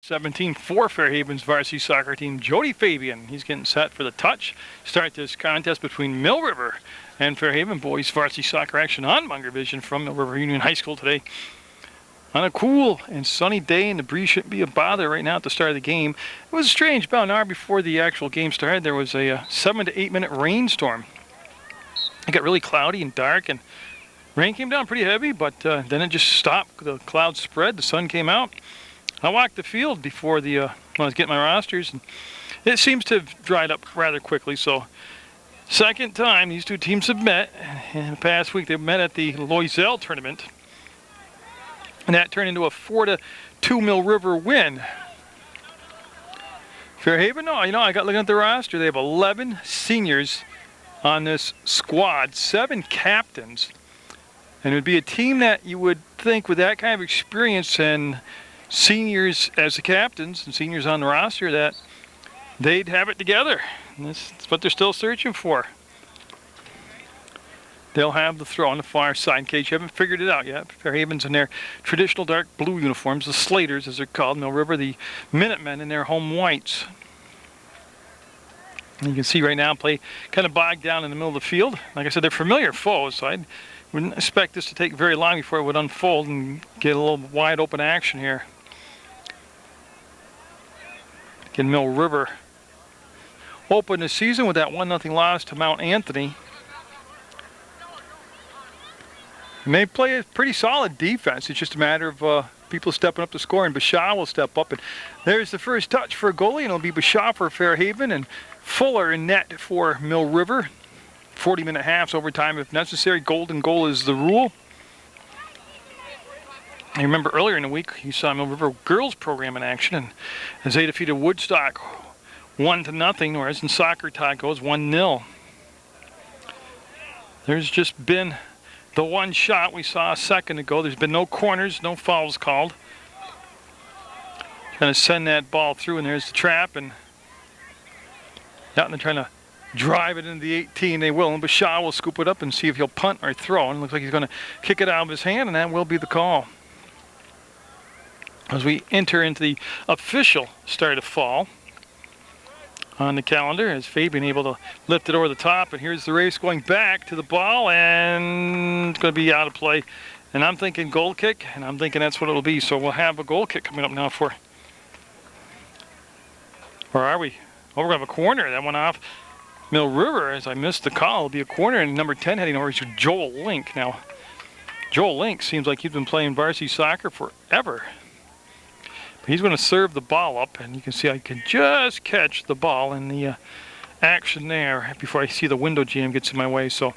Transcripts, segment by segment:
17 for Fairhaven's varsity soccer team, Jody Fabian. He's getting set for the touch. Start this contest between Mill River and Fairhaven boys varsity soccer action on Munger Vision from Mill River Union High School today. On a cool and sunny day, and the breeze shouldn't be a bother right now at the start of the game. It was strange. About an hour before the actual game started, there was a 7 to 8 minute rainstorm. It got really cloudy and dark, and rain came down pretty heavy, but then it just stopped. The clouds spread, the sun came out. I walked the field before when I was getting my rosters, and it seems to have dried up rather quickly. So, second time these two teams have met. In the past week, they met at the Loisel tournament, and that turned into a 4-2 Mill River win. Fairhaven, no, I got looking at the roster. They have 11 seniors on this squad, 7 captains, and it would be a team that you would think with that kind of experience and seniors as the captains and seniors on the roster that they'd have it together. And that's what they're still searching for. They'll have the throw on the far side in case you haven't figured it out yet. Fairhaven's in their traditional dark blue uniforms, the Slaters as they're called. Mill River, the Minutemen in their home whites. And you can see right now play kind of bogged down in the middle of the field. Like I said, they're familiar foes, so I wouldn't expect this to take very long before it would unfold and get a little wide open action here. Again, Mill River opened the season with that 1-0 loss to Mount Anthony. And they play a pretty solid defense. It's just a matter of people stepping up to score, and Bashaw will step up. And there's the first touch for a goalie, and it'll be Bashaw for Fairhaven and Fuller in net for Mill River. 40-minute halves overtime if necessary. Golden goal is the rule. I remember earlier in the week you saw Mill River girls program in action, and as they defeated Woodstock 1-0, whereas in soccer tie goes 1-0. There's just been the one shot we saw a second ago. There's been no corners, no fouls called. Trying to send that ball through, and there's the trap, and they're trying to drive it into the 18. They will, and Bashaw will scoop it up and see if he'll punt or throw. And it looks like he's going to kick it out of his hand, and that will be the call. As we enter into the official start of fall on the calendar, as Fabian able to lift it over the top, and here's the race going back to the ball, and it's going to be out of play. And I'm thinking goal kick, and I'm thinking that's what it'll be. So we'll have a goal kick coming up now for, or are we? Oh, we're going to have a corner. That went off Mill River as I missed the call. It'll be a corner, and number 10 heading over to Joel Link. Now, Joel Link seems like he's been playing varsity soccer forever. He's going to serve the ball up, and you can see I can just catch the ball in the action there before I see the window jam gets in my way. So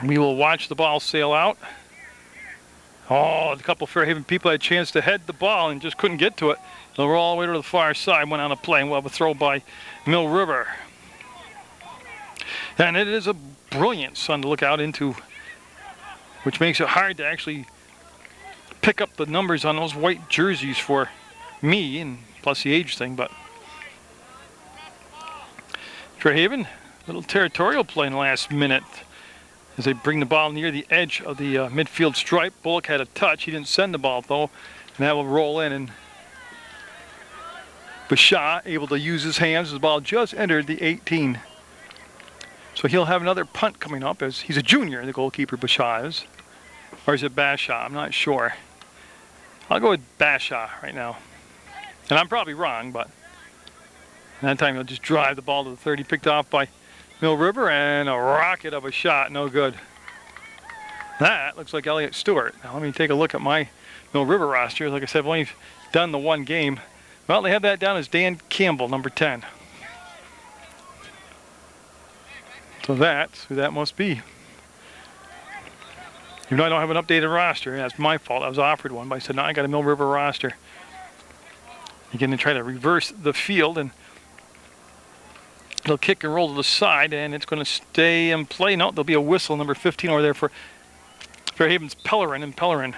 we will watch the ball sail out. Oh, a couple of Fairhaven people had a chance to head the ball and just couldn't get to it. They'll roll all the way to the far side, went on a play, and we'll have a throw by Mill River. And it is a brilliant sun to look out into, which makes it hard to actually pick up the numbers on those white jerseys for me, and plus the age thing. But Fairhaven, a little territorial play in the last minute as they bring the ball near the edge of the midfield stripe. Bullock had a touch. He didn't send the ball though, and that will roll in, and Bashaw able to use his hands as the ball just entered the 18. So he'll have another punt coming up, as he's a junior, the goalkeeper Bashaw is. Or is it Bashaw? I'm not sure. I'll go with Bashaw right now. And I'm probably wrong, but that time he'll just drive the ball to the 30, picked off by Mill River, and a rocket of a shot, no good. That looks like Elliot Stewart. Now let me take a look at my Mill River roster. Like I said, I've only done the one game. Well, they have that down as Dan Campbell, number 10. So that's who that must be. Even though I don't have an updated roster, that's my fault. I was offered one, but I said, no, I got a Mill River roster. Again, they try to reverse the field, and they'll kick and roll to the side, and it's going to stay in play. No, there'll be a whistle, number 15 over there for Fairhaven's Pellerin, and Pellerin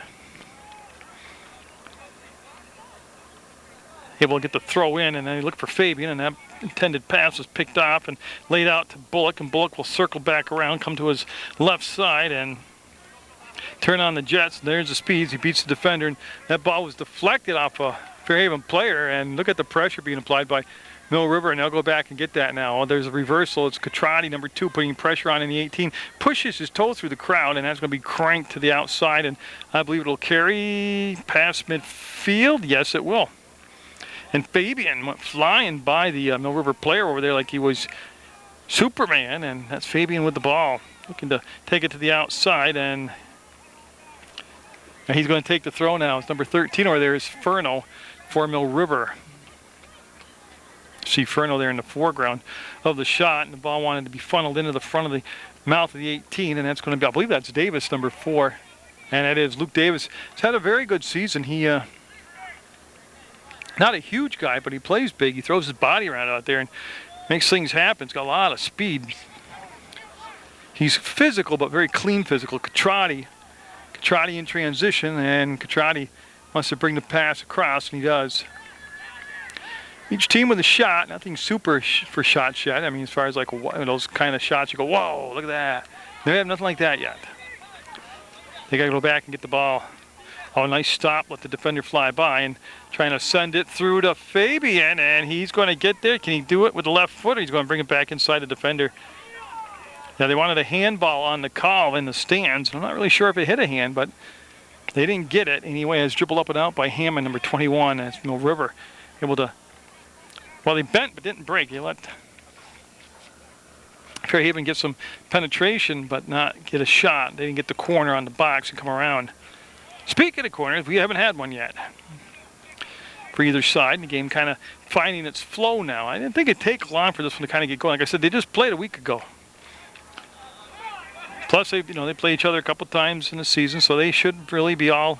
able to get the throw in, and then they look for Fabian, and that intended pass was picked off and laid out to Bullock, and Bullock will circle back around, come to his left side, and turn on the jets. There's the speeds. He beats the defender, and that ball was deflected off a Fairhaven player, and look at the pressure being applied by Mill River, and they'll go back and get that now. There's a reversal. It's Catrati, number 2, putting pressure on in the 18. Pushes his toe through the crowd, and that's going to be cranked to the outside, and I believe it'll carry past midfield. Yes, it will. And Fabian went flying by the Mill River player over there like he was Superman, and that's Fabian with the ball. Looking to take it to the outside, and he's going to take the throw now. It's number 13 over there is Furno for Mill River. See Furno there in the foreground of the shot, and the ball wanted to be funneled into the front of the mouth of the 18, and that's going to be, I believe that's Davis, number 4. And it is Luke Davis. He's had a very good season. He, not a huge guy, but he plays big. He throws his body around out there and makes things happen. He's got a lot of speed. He's physical, but very clean physical. Catrati in transition, and Catrati wants to bring the pass across, and he does. Each team with a shot, nothing super for shots yet. I mean, as far as like those kind of shots, you go, whoa, look at that. They have nothing like that yet. They got to go back and get the ball. Oh, nice stop, let the defender fly by, and trying to send it through to Fabian, and he's going to get there. Can he do it with the left foot, or he's going to bring it back inside the defender? Yeah, they wanted a handball on the call in the stands. I'm not really sure if it hit a hand, but they didn't get it. Anyway, it's dribbled up and out by Hammond, number 21. That's Mill River. Able to, well, they bent but didn't break. They let Fairhaven get some penetration but not get a shot. They didn't get the corner on the box and come around. Speaking of corners, we haven't had one yet for either side. And the game kind of finding its flow now. I didn't think it'd take long for this one to kind of get going. Like I said, they just played a week ago. Plus, they play each other a couple times in the season, so they should really be all.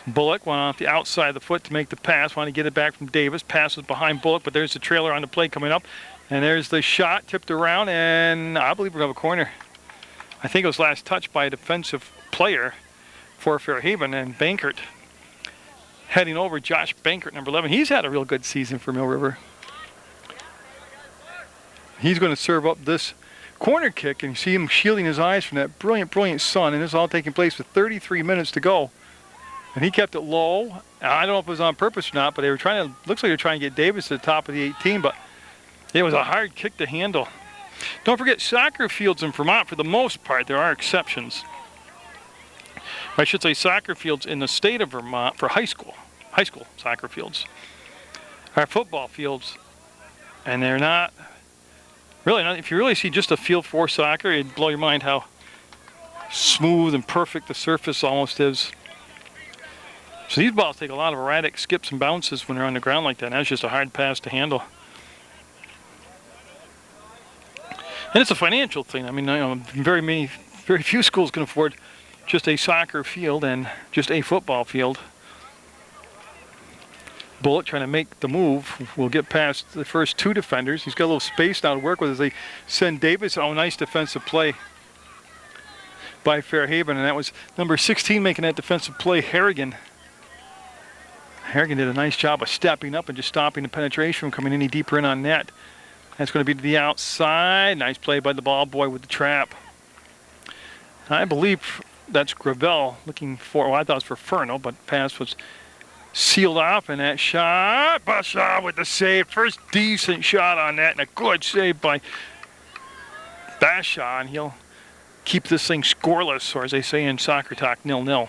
Bullock went off the outside of the foot to make the pass. Want to get it back from Davis. Passes behind Bullock, but there's the trailer on the play coming up. And there's the shot tipped around, and I believe we're going to have a corner. I think it was last touched by a defensive player for Fairhaven, and Bankert heading over. Josh Bankert, number 11. He's had a real good season for Mill River. He's going to serve up this corner kick, and you see him shielding his eyes from that brilliant sun, and this is all taking place with 33 minutes to go. And he kept it low. I don't know if it was on purpose or not, but they were trying to, looks like they were trying to get Davis to the top of the 18, but it was a hard kick to handle. Don't forget, soccer fields in Vermont, for the most part, there are exceptions. I should say soccer fields in the state of Vermont for high school soccer fields are football fields, and they're not, really not. If you really see just a field for soccer, it'd blow your mind how smooth and perfect the surface almost is. So these balls take a lot of erratic skips and bounces when they're on the ground like that, and that's just a hard pass to handle. And it's a financial thing. I mean, very few schools can afford just a soccer field and just a football field. Bullock trying to make the move. We'll get past the first two defenders. He's got a little space now to work with as they send Davis. Oh, nice defensive play by Fairhaven, and that was number 16 making that defensive play, Harrigan. Harrigan did a nice job of stepping up and just stopping the penetration from coming any deeper in on net. That's going to be to the outside. Nice play by the ball boy with the trap. I believe that's Gravel looking for, well, I thought it was for Furno, but pass was sealed off, and that shot, Bashaw with the save. First decent shot on that, and a good save by Bashaw, and he'll keep this thing scoreless, or as they say in soccer talk, 0-0.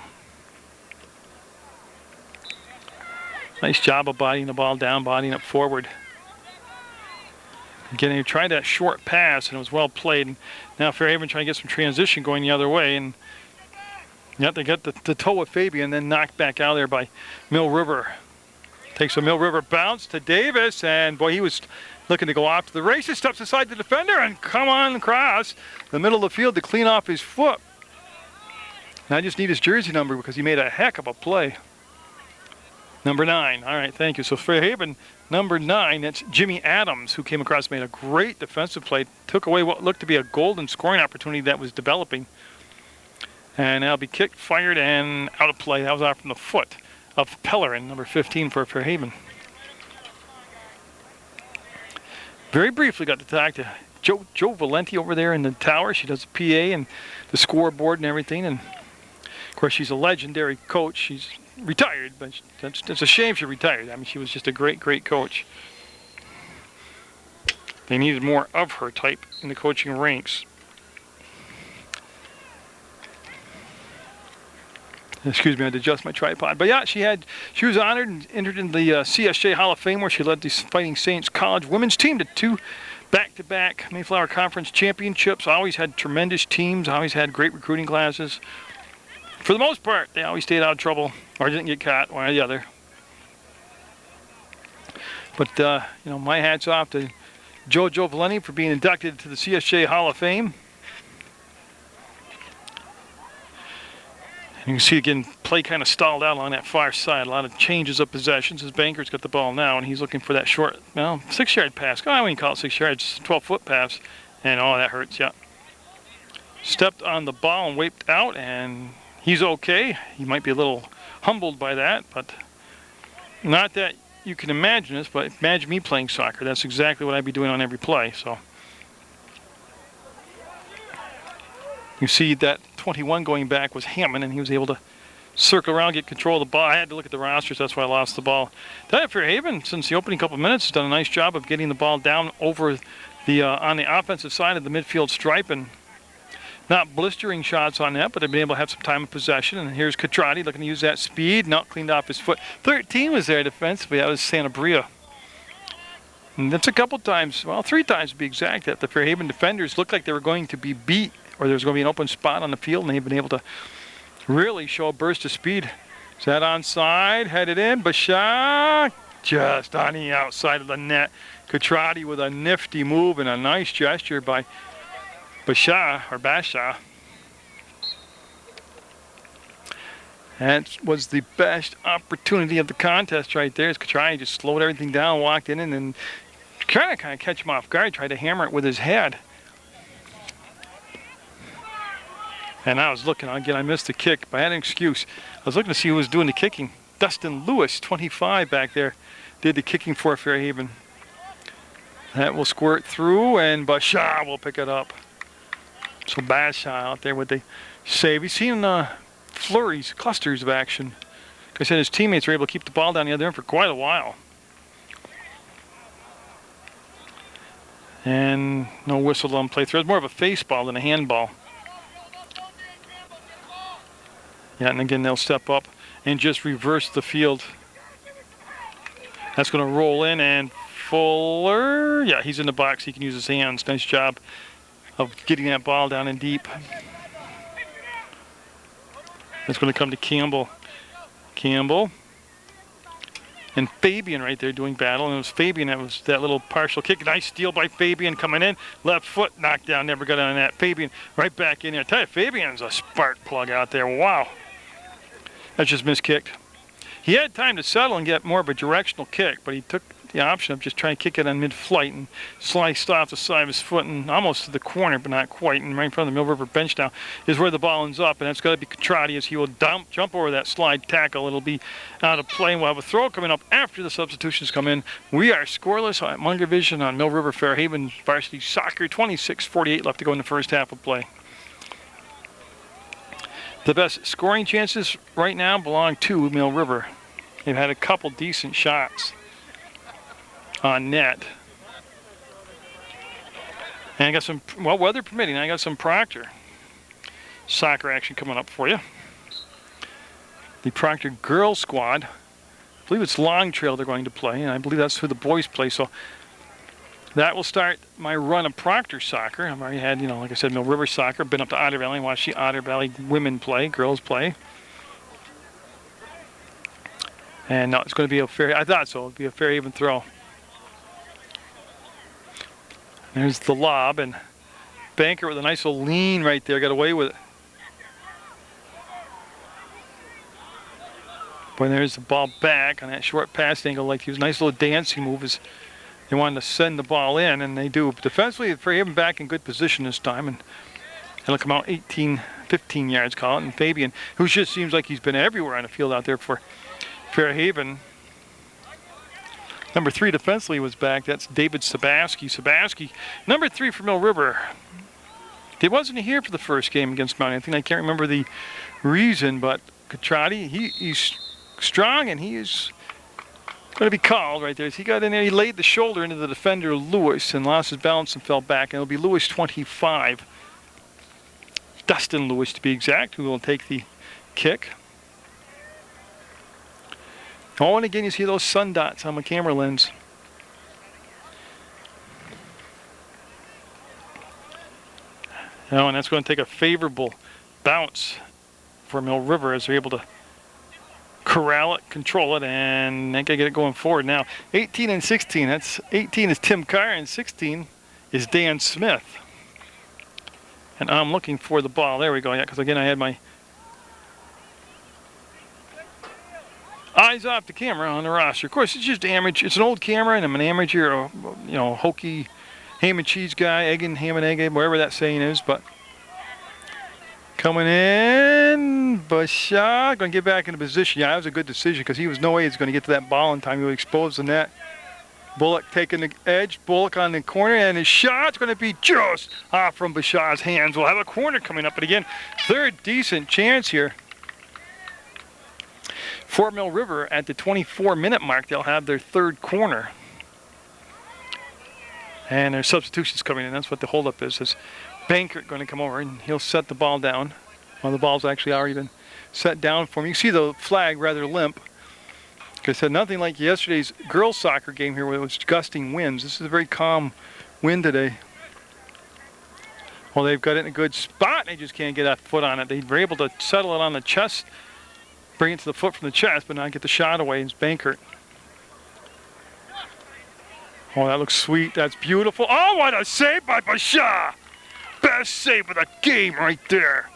Nice job of bodying the ball down, bodying it forward. Again, he tried that short pass, and it was well played. And now Fairhaven trying to get some transition going the other way, and yep, they got the toe of Fabian, and then knocked back out there by Mill River. Takes a Mill River bounce to Davis, and boy, he was looking to go off to the races. Steps aside the defender, and come on across the middle of the field to clean off his foot. And I just need his jersey number because he made a heck of a play. Number 9. All right, thank you. So Fairhaven, number 9, that's Jimmy Adams, who came across, made a great defensive play, took away what looked to be a golden scoring opportunity that was developing. And that'll be kicked, fired, and out of play. That was out from the foot of Pellerin, number 15 for Fairhaven. Very briefly got to talk to Joe Valenti over there in the tower. She does the PA and the scoreboard and everything. And of course, she's a legendary coach. She's retired, but it's a shame she retired. I mean, she was just a great coach. They needed more of her type in the coaching ranks. Excuse me, I had to adjust my tripod. But yeah, she was honored and entered in the CSJ Hall of Fame, where she led the Fighting Saints College women's team to 2 back-to-back Mayflower Conference championships. Always had tremendous teams, always had great recruiting classes. For the most part, they always stayed out of trouble or didn't get caught, one or the other. But, you know, my hat's off to Joe Valenti for being inducted to the CSJ Hall of Fame. You can see again, play kind of stalled out along that far side. A lot of changes of possessions. His banker's got the ball now, and he's looking for that short, well, 6-yard pass. I wouldn't call it 6 yards, 12-foot pass. And oh, that hurts, yeah. Stepped on the ball and wiped out, and he's okay. He might be a little humbled by that, but not that you can imagine this, but imagine me playing soccer. That's exactly what I'd be doing on every play. So you see that 21 going back was Hammond, and he was able to circle around, get control of the ball. I had to look at the rosters, that's why I lost the ball. Fairhaven, since the opening couple minutes, has done a nice job of getting the ball down over the on the offensive side of the midfield stripe, and not blistering shots on that, but they've been able to have some time of possession. And here's Catrati looking to use that speed, not cleaned off his foot. 13 was there defensively. That was Santabria. And that's a couple times, well, 3 times to be exact, that the Fairhaven defenders looked like they were going to be beat, or there was going to be an open spot on the field, and they've been able to really show a burst of speed. Is that onside? Headed in. Basha just on the outside of the net. Catrati with a nifty move and a nice gesture by Basha. That was the best opportunity of the contest right there. As Catrati just slowed everything down, walked in, and then kind of catch him off guard, tried to hammer it with his head. And I was looking, again, I missed the kick, but I had an excuse. I was looking to see who was doing the kicking. Dustin Lewis, 25 back there, did the kicking for Fairhaven. That will squirt through, and Basha will pick it up. So Basha out there with the save. He's seen flurries, clusters of action. Like I said, his teammates were able to keep the ball down the other end for quite a while. And no whistle on play through. It's more of a face ball than a handball. Yeah, and again, they'll step up and just reverse the field. That's going to roll in, and Fuller, yeah, he's in the box. He can use his hands. Nice job of getting that ball down and deep. That's going to come to Campbell. Campbell. And Fabian right there doing battle. And it was Fabian that was that little partial kick. Nice steal by Fabian coming in. Left foot knocked down. Never got on that. Fabian right back in there. I tell you, Fabian's a spark plug out there. Wow. That's just miskicked. He had time to settle and get more of a directional kick, but he took the option of just trying to kick it on mid-flight and sliced off the side of his foot and almost to the corner, but not quite. And right in front of the Mill River bench now is where the ball ends up, and that's got to be Catrati as he will jump over that slide tackle. It'll be out of play. We'll have a throw coming up after the substitutions come in. We are scoreless at Munger Vision on Mill River Fairhaven Varsity Soccer. 26:48 left to go in the first half of play. The best scoring chances right now belong to Mill River. They've had a couple decent shots on net. And I got some, well, weather permitting, I got some Proctor soccer action coming up for you. The Proctor girls squad, I believe it's Long Trail they're going to play, and I believe that's who the boys play. So that will start my run of Proctor soccer. I've already had, like I said, Mill River soccer. Been up to Otter Valley and watched the Otter Valley women play, girls play. And no, it's going to be I thought so, it'll be a Fairhaven throw. There's the lob, and Banker with a nice little lean right there, got away with it. Boy, there's the ball back on that short pass angle, like he was a nice little dancing move as they wanted to send the ball in, and they do. But defensively, Fairhaven back in good position this time, and it'll come out 15 yards, call it. And Fabian, who just seems like he's been everywhere on the field out there for Fairhaven, Number 3 defensively was back. That's David Sabaski, number 3 for Mill River. He wasn't here for the first game against Mount Anthony. I can't remember the reason, but Catrati, he's strong, and he is going to be called right there. As he got in there, he laid the shoulder into the defender Lewis and lost his balance and fell back. And it'll be Lewis 25. Dustin Lewis to be exact, who will take the kick. Oh, and again, you see those sun dots on my camera lens. Oh, and that's going to take a favorable bounce for Mill River as they're able to corral it, control it, and they can get it going forward now. 18 and 16. That's 18 is Tim Carr, and 16 is Dan Smith. And I'm looking for the ball. There we go. Yeah, because again, I had my eyes off the camera on the roster. Of course, it's just amateur. It's an old camera, and I'm an amateur, hokey ham and cheese guy, ham and egg, whatever that saying is. But coming in, Bashaw going to get back into position. Yeah, that was a good decision because he was no way he's going to get to that ball in time. He would expose the net. Bullock taking the edge. Bullock on the corner, and his shot's going to be just off from Bashaw's hands. We'll have a corner coming up, but again, third decent chance here. For Mill River at the 24-minute mark, they'll have their third corner. And their substitutions coming in. That's what the holdup is. Is Bankert going to come over, and he'll set the ball down. Well, the ball's actually already been set down for him. You can see the flag rather limp. Like I said, nothing like yesterday's girls' soccer game here where it was gusting winds. This is a very calm wind today. Well, they've got it in a good spot. They just can't get a foot on it. They were able to settle it on the chest, bring it to the foot from the chest, but not get the shot away. It's Bankert. Oh, that looks sweet. That's beautiful. Oh, what a save by Bashaw. Best save of the game right there.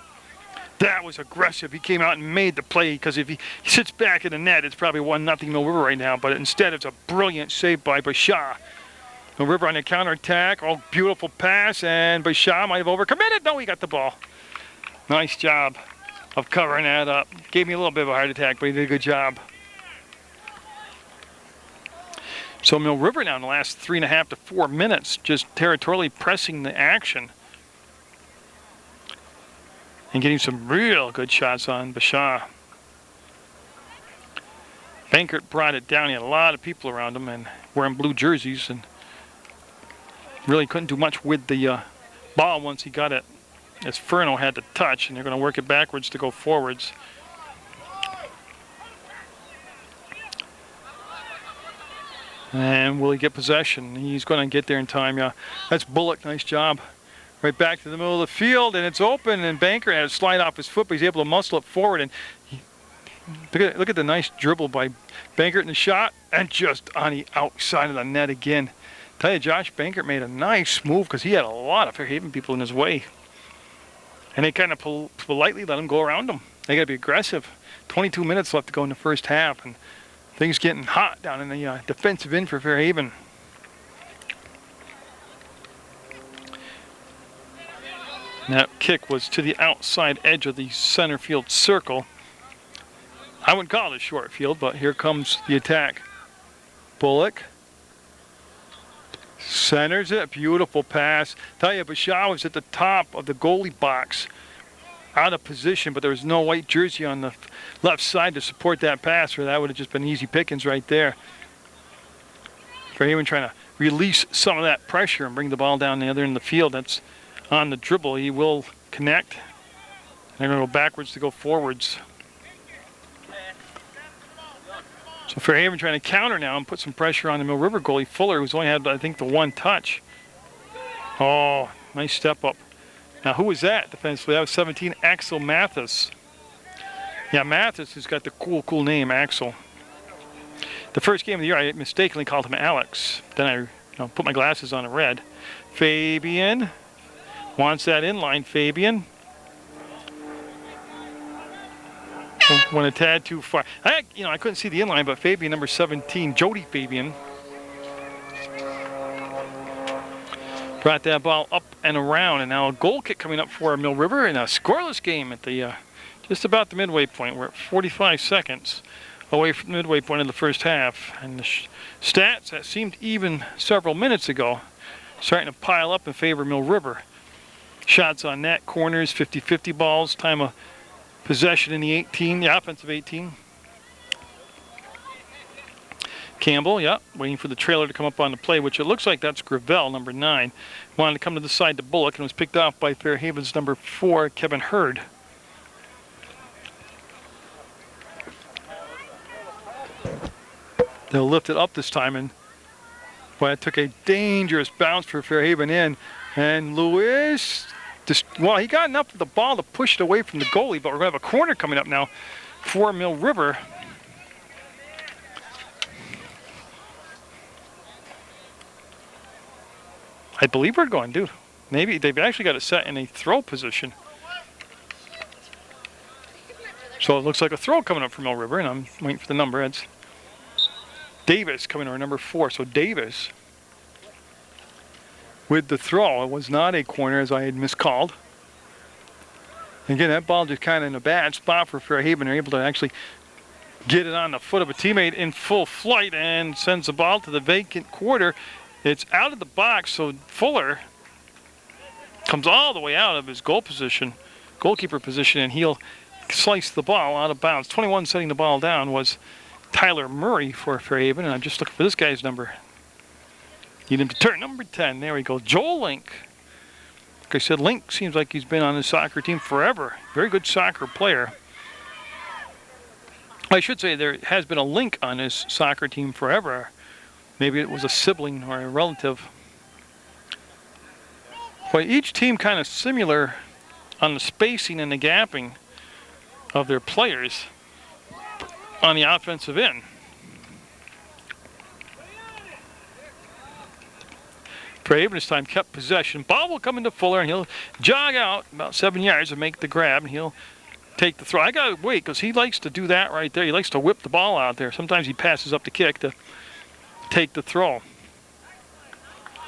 That was aggressive. He came out and made the play because if he sits back in the net, it's probably 1-0 Mill River right now. But instead, it's a brilliant save by Bashaw. Mill River on the counterattack. Oh, beautiful pass. And Bashaw might have overcommitted. No, he got the ball. Nice job of covering that up. Gave me a little bit of a heart attack, but he did a good job. So Mill River now in the last 3.5 to 4 minutes, just territorially pressing the action. And getting some real good shots on Bashaw. Bankert brought it down. He had a lot of people around him and wearing blue jerseys and really couldn't do much with the ball once he got it. As Furno had to touch, and they're going to work it backwards to go forwards. And will he get possession? He's going to get there in time, yeah. That's Bullock, nice job. Right back to the middle of the field, and it's open, and Bankert had to slide off his foot, but he's able to muscle it forward. And look at the nice dribble by Bankert in the shot, and just on the outside of the net again. Tell you, Josh Bankert made a nice move because he had a lot of Fairhaven people in his way. And they kind of politely let him go around him. They got to be aggressive. 22 minutes left to go in the first half, and things getting hot down in the defensive end for Fairhaven. And that kick was to the outside edge of the center field circle. I wouldn't call it a short field, but here comes the attack. Bullock centers it. Beautiful pass. Tell you, Bashaw was at the top of the goalie box, out of position, but there was no white jersey on the left side to support that pass, or that would have just been easy pickings right there. Fairhaven trying to release some of that pressure and bring the ball down the other end of the field. That's on the dribble. He will connect. They're going to go backwards to go forwards. So Fairhaven trying to counter now and put some pressure on the Mill River goalie Fuller, who's only had, I think, the one touch. Oh, nice step up. Now, who was that defensively? That was 17, Axel Mathis. Yeah, Mathis has got the cool name, Axel. The first game of the year, I mistakenly called him Alex. Then I put my glasses on and read. Fabian wants that inline, Fabian. Went a tad too far. I couldn't see the inline, but Fabian, number 17, Jody Fabian, brought that ball up and around. And now a goal kick coming up for Mill River in a scoreless game at the just about the midway point. We're at 45 seconds away from the midway point of the first half. And the stats that seemed even several minutes ago starting to pile up in favor of Mill River. Shots on net, corners, 50-50 balls, time of possession in the offensive 18. Campbell, yeah, waiting for the trailer to come up on the play, which it looks like that's Gravel, number 9. Wanted to come to the side to Bullock and was picked off by Fairhaven's number 4, Kevin Hurd. They'll lift it up this time, and boy, it took a dangerous bounce for Fairhaven in. And Lewis, well, he got enough of the ball to push it away from the goalie, but we're going to have a corner coming up now for Mill River. I believe we're going, dude. Maybe they've actually got it set in a throw position. So it looks like a throw coming up for Mill River, and I'm waiting for the number. It's Davis coming over, number 4. So Davis with the throw. It was not a corner, as I had miscalled. Again, that ball just kind of in a bad spot for Fairhaven. They're able to actually get it on the foot of a teammate in full flight and sends the ball to the vacant quarter. It's out of the box, so Fuller comes all the way out of his goalkeeper position, and he'll slice the ball out of bounds. 21 setting the ball down was Tyler Murray for Fairhaven, and I'm just looking for this guy's number. Need him to turn, number 10. There we go, Joel Link. Like I said, Link seems like he's been on the soccer team forever. Very good soccer player. I should say there has been a Link on his soccer team forever. Maybe it was a sibling or a relative. But each team kind of similar on the spacing and the gapping of their players on the offensive end. Fairhaven this time kept possession. Ball will come into Fuller, and he'll jog out about 7 yards and make the grab, and he'll take the throw. I got to wait because he likes to do that right there. He likes to whip the ball out there. Sometimes he passes up the kick to take the throw.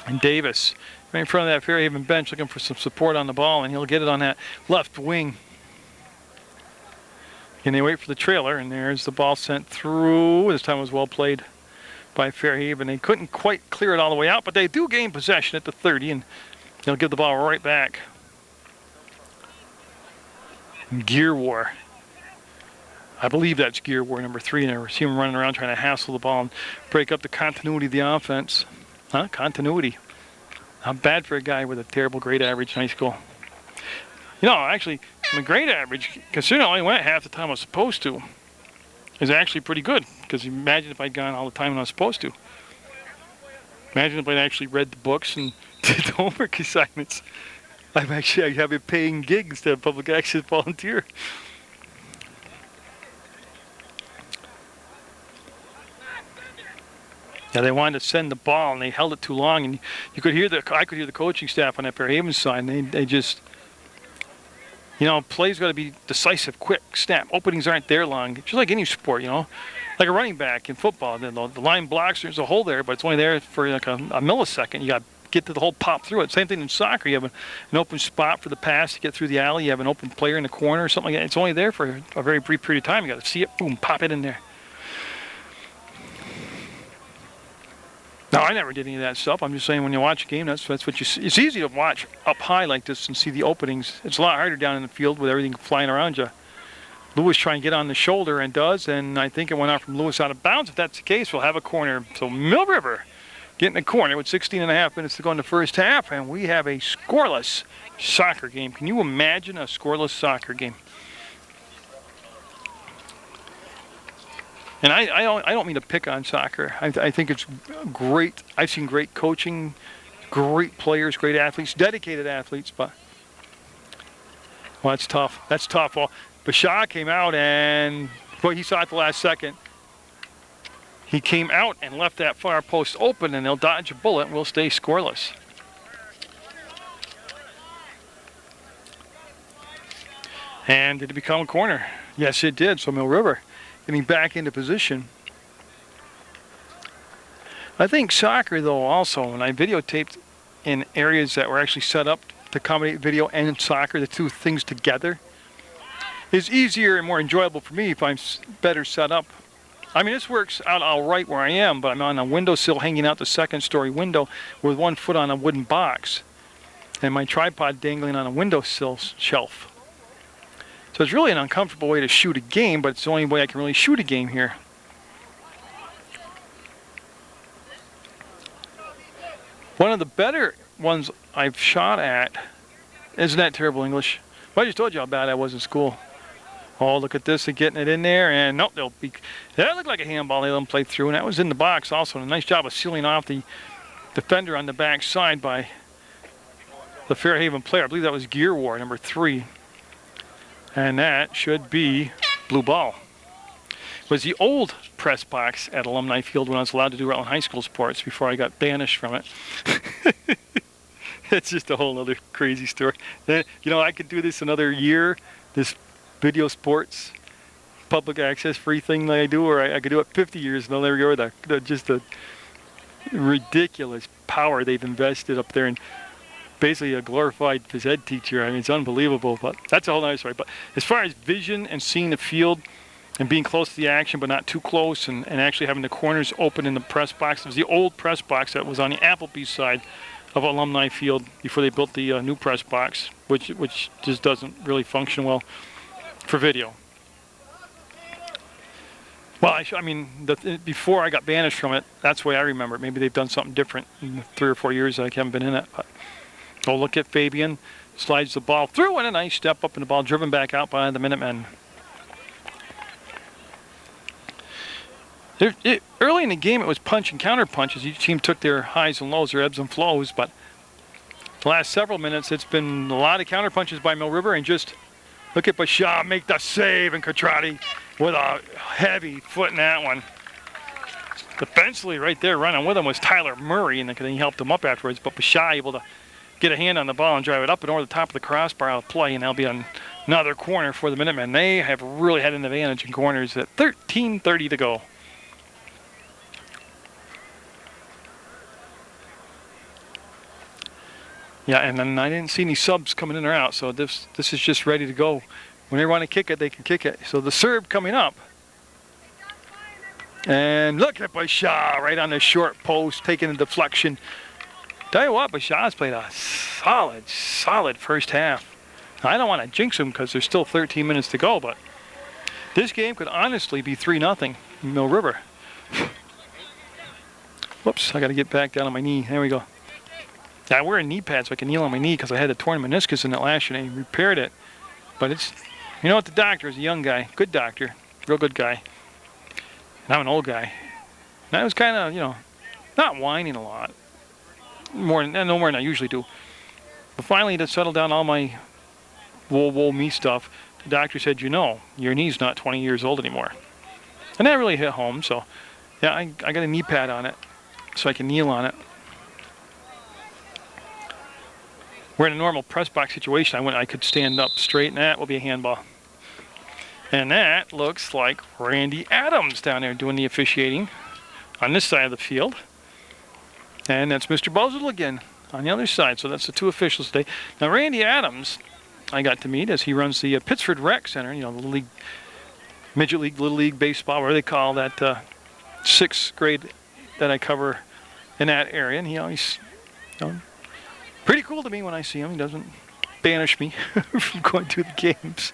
And Davis right in front of that Fairhaven bench looking for some support on the ball, and he'll get it on that left wing. And they wait for the trailer, and there's the ball sent through. This time it was well played by Fairhaven. They couldn't quite clear it all the way out, but they do gain possession at the 30, and they'll give the ball right back. Gear War. I believe that's Gear War number 3, and I see him running around trying to hassle the ball and break up the continuity of the offense. Continuity. Not bad for a guy with a terrible grade average in high school. You know, actually, the grade average, considering I only went half the time I was supposed to, is actually pretty good. Because imagine if I'd gone all the time when I was supposed to. Imagine if I'd actually read the books and did the homework assignments. I have a paying gig instead of public access volunteer. Yeah, they wanted to send the ball, and they held it too long, and I could hear the coaching staff on that Fairhaven side, and they just, you know, plays got to be decisive, quick, snap. Openings aren't there long, just like any sport, you know. Like a running back in football, the line blocks, there's a hole there, but it's only there for like a millisecond. You got to get to the hole, pop through it. Same thing in soccer. You have an open spot for the pass to get through the alley. You have an open player in the corner or something like that. It's only there for a very brief period of time. You got to see it, boom, pop it in there. No, I never did any of that stuff. I'm just saying when you watch a game, that's what you see. It's easy to watch up high like this and see the openings. It's a lot harder down in the field with everything flying around you. Lewis trying to get on the shoulder and does, and I think it went out from Lewis out of bounds. If that's the case, we'll have a corner. So Mill River getting a corner with 16.5 minutes to go in the first half, and we have a scoreless soccer game. Can you imagine a scoreless soccer game? And I don't mean to pick on soccer. I think it's great. I've seen great coaching, great players, great athletes, dedicated athletes, but well, that's tough. That's tough. Well, Bashaw came out, and boy, he saw it the last second. He came out and left that far post open, and they'll dodge a bullet and we'll stay scoreless. And did it become a corner? Yes, it did. So Mill River getting back into position. I think soccer, though, also, when I videotaped in areas that were actually set up to accommodate video and soccer, the two things together, is easier and more enjoyable for me if I'm better set up I mean, this works out all right where I am, but I'm on a windowsill hanging out the second-story window with one foot on a wooden box and my tripod dangling on a windowsill shelf. So it's really an uncomfortable way to shoot a game, but it's the only way I can really shoot a game here. One of the better ones I've shot at, isn't that terrible English? Well, I just told you how bad I was in school. Oh, look at this, they're getting it in there, and nope, that looked like a handball. They let them play through, and that was in the box also. And a nice job of sealing off the defender on the back side by the Fairhaven player. I believe that was Gear War, number 3. And that should be blue ball. It was the old press box at Alumni Field when I was allowed to do Rutland High School sports before I got banished from it. It's just a whole other crazy story. You know, I could do this another year, this video sports, public access free thing that I do, or I could do it 50 years and I'll never go over just the ridiculous power they've invested up there in basically a glorified phys ed teacher. I mean, it's unbelievable, but that's a whole other story. But as far as vision and seeing the field and being close to the action but not too close, and actually having the corners open in the press box, it was the old press box that was on the Applebee's side of Alumni Field before they built the new press box, which just doesn't really function well for video. Well, I mean, before I got banished from it, that's the way I remember it. Maybe they've done something different in the 3 or 4 years that I haven't been in it. But oh, look at Fabian. Slides the ball through, and a nice step up in the ball, driven back out by the Minutemen. Early in the game, it was punch and counter punches. Each team took their highs and lows, their ebbs and flows. But the last several minutes, it's been a lot of counter punches by Mill River, and just look at Bashaw make the save, and Catrati with a heavy foot in that one. Defensively, right there, running with him was Tyler Murray, and then he helped him up afterwards. But Bashaw able to get a hand on the ball and drive it up and over the top of the crossbar out of play, and that'll be another corner for the Minutemen. They have really had an advantage in corners at 13:30 to go. Yeah, and then I didn't see any subs coming in or out, so this is just ready to go. When they want to kick it, they can kick it. So the serve coming up. And look at Bashaw right on the short post, taking the deflection. Tell you what, Bashaw's played a solid first half. I don't want to jinx him because there's still 13 minutes to go, but this game could honestly be 3-0 Mill River. Whoops, I got to get back down on my knee. There we go. I wear a knee pad so I can kneel on my knee because I had a torn meniscus in it last year and I repaired it. But it's, you know what, the doctor is a young guy, good doctor, real good guy. And I'm an old guy. And I was kind of, you know, not whining a lot. No more than I usually do. But finally, to settle down all my woe me stuff, the doctor said, you know, your knee's not 20 years old anymore. And that really hit home, so yeah, I got a knee pad on it so I can kneel on it. We're in a normal press box situation. I could stand up straight, and that will be a handball. And that looks like Randy Adams down there doing the officiating on this side of the field. And that's Mr. Buzzle again on the other side. So that's the two officials today. Now, Randy Adams, I got to meet as he runs the Pittsford Rec Center, you know, the league, midget league, little league baseball, whatever they call that 6th grade that I cover in that area. And he always, you know, pretty cool to me when I see him. He doesn't banish me from going to the games.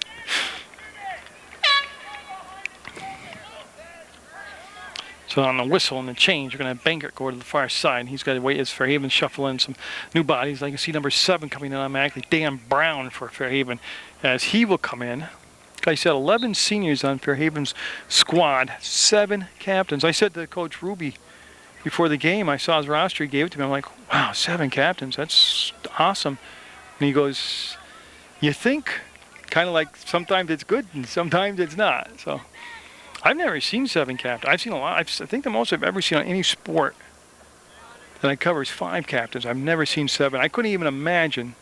So on the whistle and the change, we're going to have Bankert go to the far side. He's got to wait as Fairhaven shuffle in some new bodies. I can see number 7 coming in automatically, Dan Brown for Fairhaven, as he will come in. Like I said, 11 seniors on Fairhaven's squad, 7 captains. I said to Coach Ruby before the game, I saw his roster, he gave it to me. I'm like, wow, 7 captains, that's awesome. And he goes, you think? Kind of like sometimes it's good and sometimes it's not. So I've never seen 7 captains. I've seen a lot. I think the most I've ever seen on any sport that I cover is 5 captains. I've never seen 7. I couldn't even imagine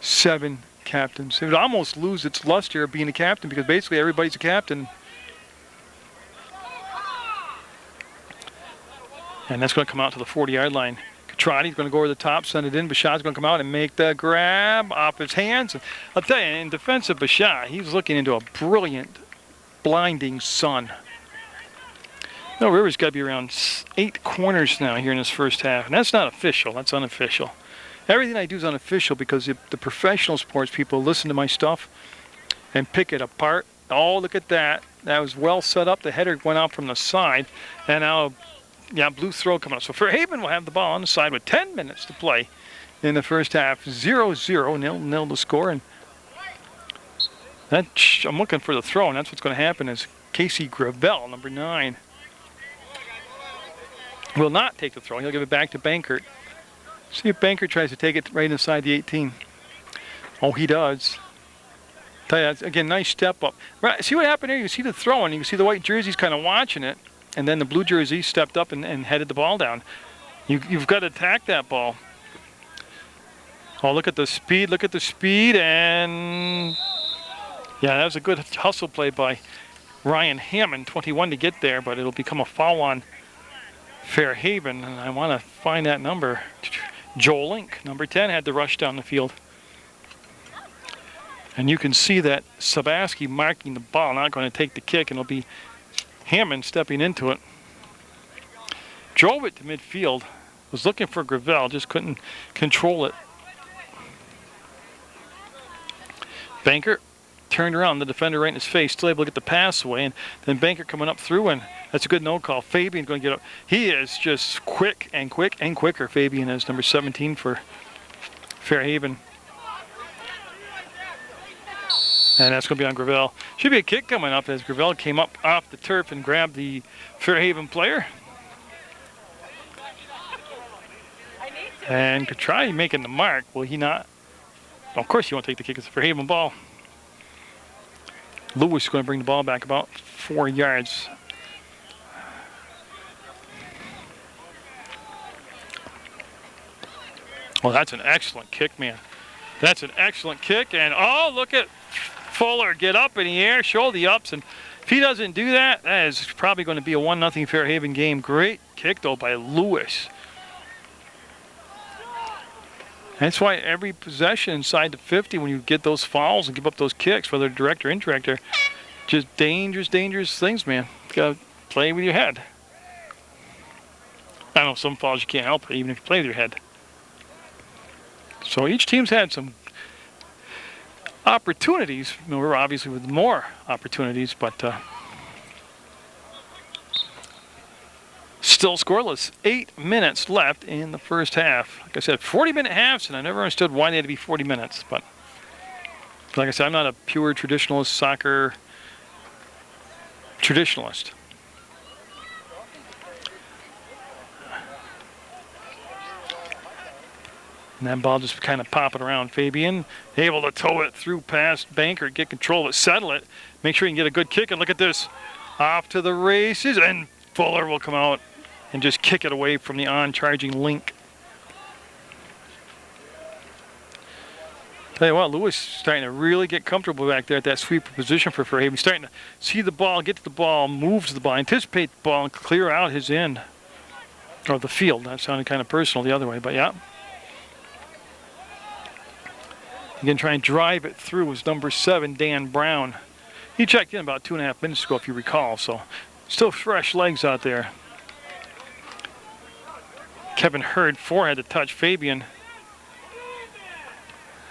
7 captains. It would almost lose its luster of being a captain because basically everybody's a captain. And that's going to come out to the 40-yard line. Catrati's going to go over the top, send it in. Bashaw's going to come out and make the grab off his hands. And I'll tell you, in defense of Bashaw, he's looking into a brilliant, blinding sun. No, River's got to be around 8 corners now here in this first half. And that's not official. That's unofficial. Everything I do is unofficial because the professional sports people listen to my stuff and pick it apart. Oh, look at that. That was well set up. The header went out from the side. And now, yeah, blue throw coming up. So Fairhaven will have the ball on the side with 10 minutes to play in the first half. 0-0, 0-0 to score. And that, I'm looking for the throw, and that's what's going to happen is Casey Gravel, number 9, will not take the throw. He'll give it back to Bankert. See if Bankert tries to take it right inside the 18. Oh, he does. Tell you, again, nice step up. Right, see what happened here? You see the throw, and you can see the white jerseys kind of watching it, and then the blue jersey stepped up and headed the ball down. You've got to attack that ball. Oh, look at the speed, and yeah, that was a good hustle play by Ryan Hammond, 21 to get there, but it'll become a foul on Fairhaven, and I want to find that number. Joel Link, number 10, had to rush down the field. And you can see that Sabaski marking the ball, not going to take the kick, and it'll be Hammond stepping into it. Drove it to midfield, was looking for Gravel, just couldn't control it. Banker turned around, the defender right in his face, still able to get the pass away, and then Banker coming up through, and that's a good no call. Fabian's going to get up. He is just quick and quicker. Fabian is number 17 for Fairhaven. And that's going to be on Gravel. Should be a kick coming up as Gravel came up off the turf and grabbed the Fairhaven player. And could try making the mark. Will he not? Of course he won't take the kick. It's a Fairhaven ball. Lewis is going to bring the ball back about 4 yards. Well, that's an excellent kick, man. That's an excellent kick. And, oh, look at Fuller get up in the air, show the ups. And if he doesn't do that, that is probably going to be a 1-0 Fairhaven game. Great kick, though, by Lewis. That's why every possession inside the 50, when you get those fouls and give up those kicks, whether direct or indirect, are just dangerous things, man. You got to play with your head. I know some fouls you can't help it, even if you play with your head. So each team's had some opportunities. We're obviously with more opportunities, but still scoreless. 8 minutes left in the first half. Like I said, 40-minute halves, and I never understood why they had to be 40 minutes. But like I said, I'm not a pure traditionalist soccer traditionalist. And that ball just kind of popping around. Fabian able to tow it through past Banker, get control of it, settle it, make sure you can get a good kick. And look at this. Off to the races, and Fuller will come out and just kick it away from the on-charging Link. Tell you what, Lewis is starting to really get comfortable back there at that sweeper position for Fairhaven. He's starting to see the ball, get to the ball, move to the ball, anticipate the ball, and clear out his end. Or the field. That sounded kind of personal the other way, but yeah. Again, try and drive it through was number 7, Dan Brown. He checked in about 2.5 minutes ago, if you recall, so still fresh legs out there. Kevin Hurd, 4 had to touch Fabian.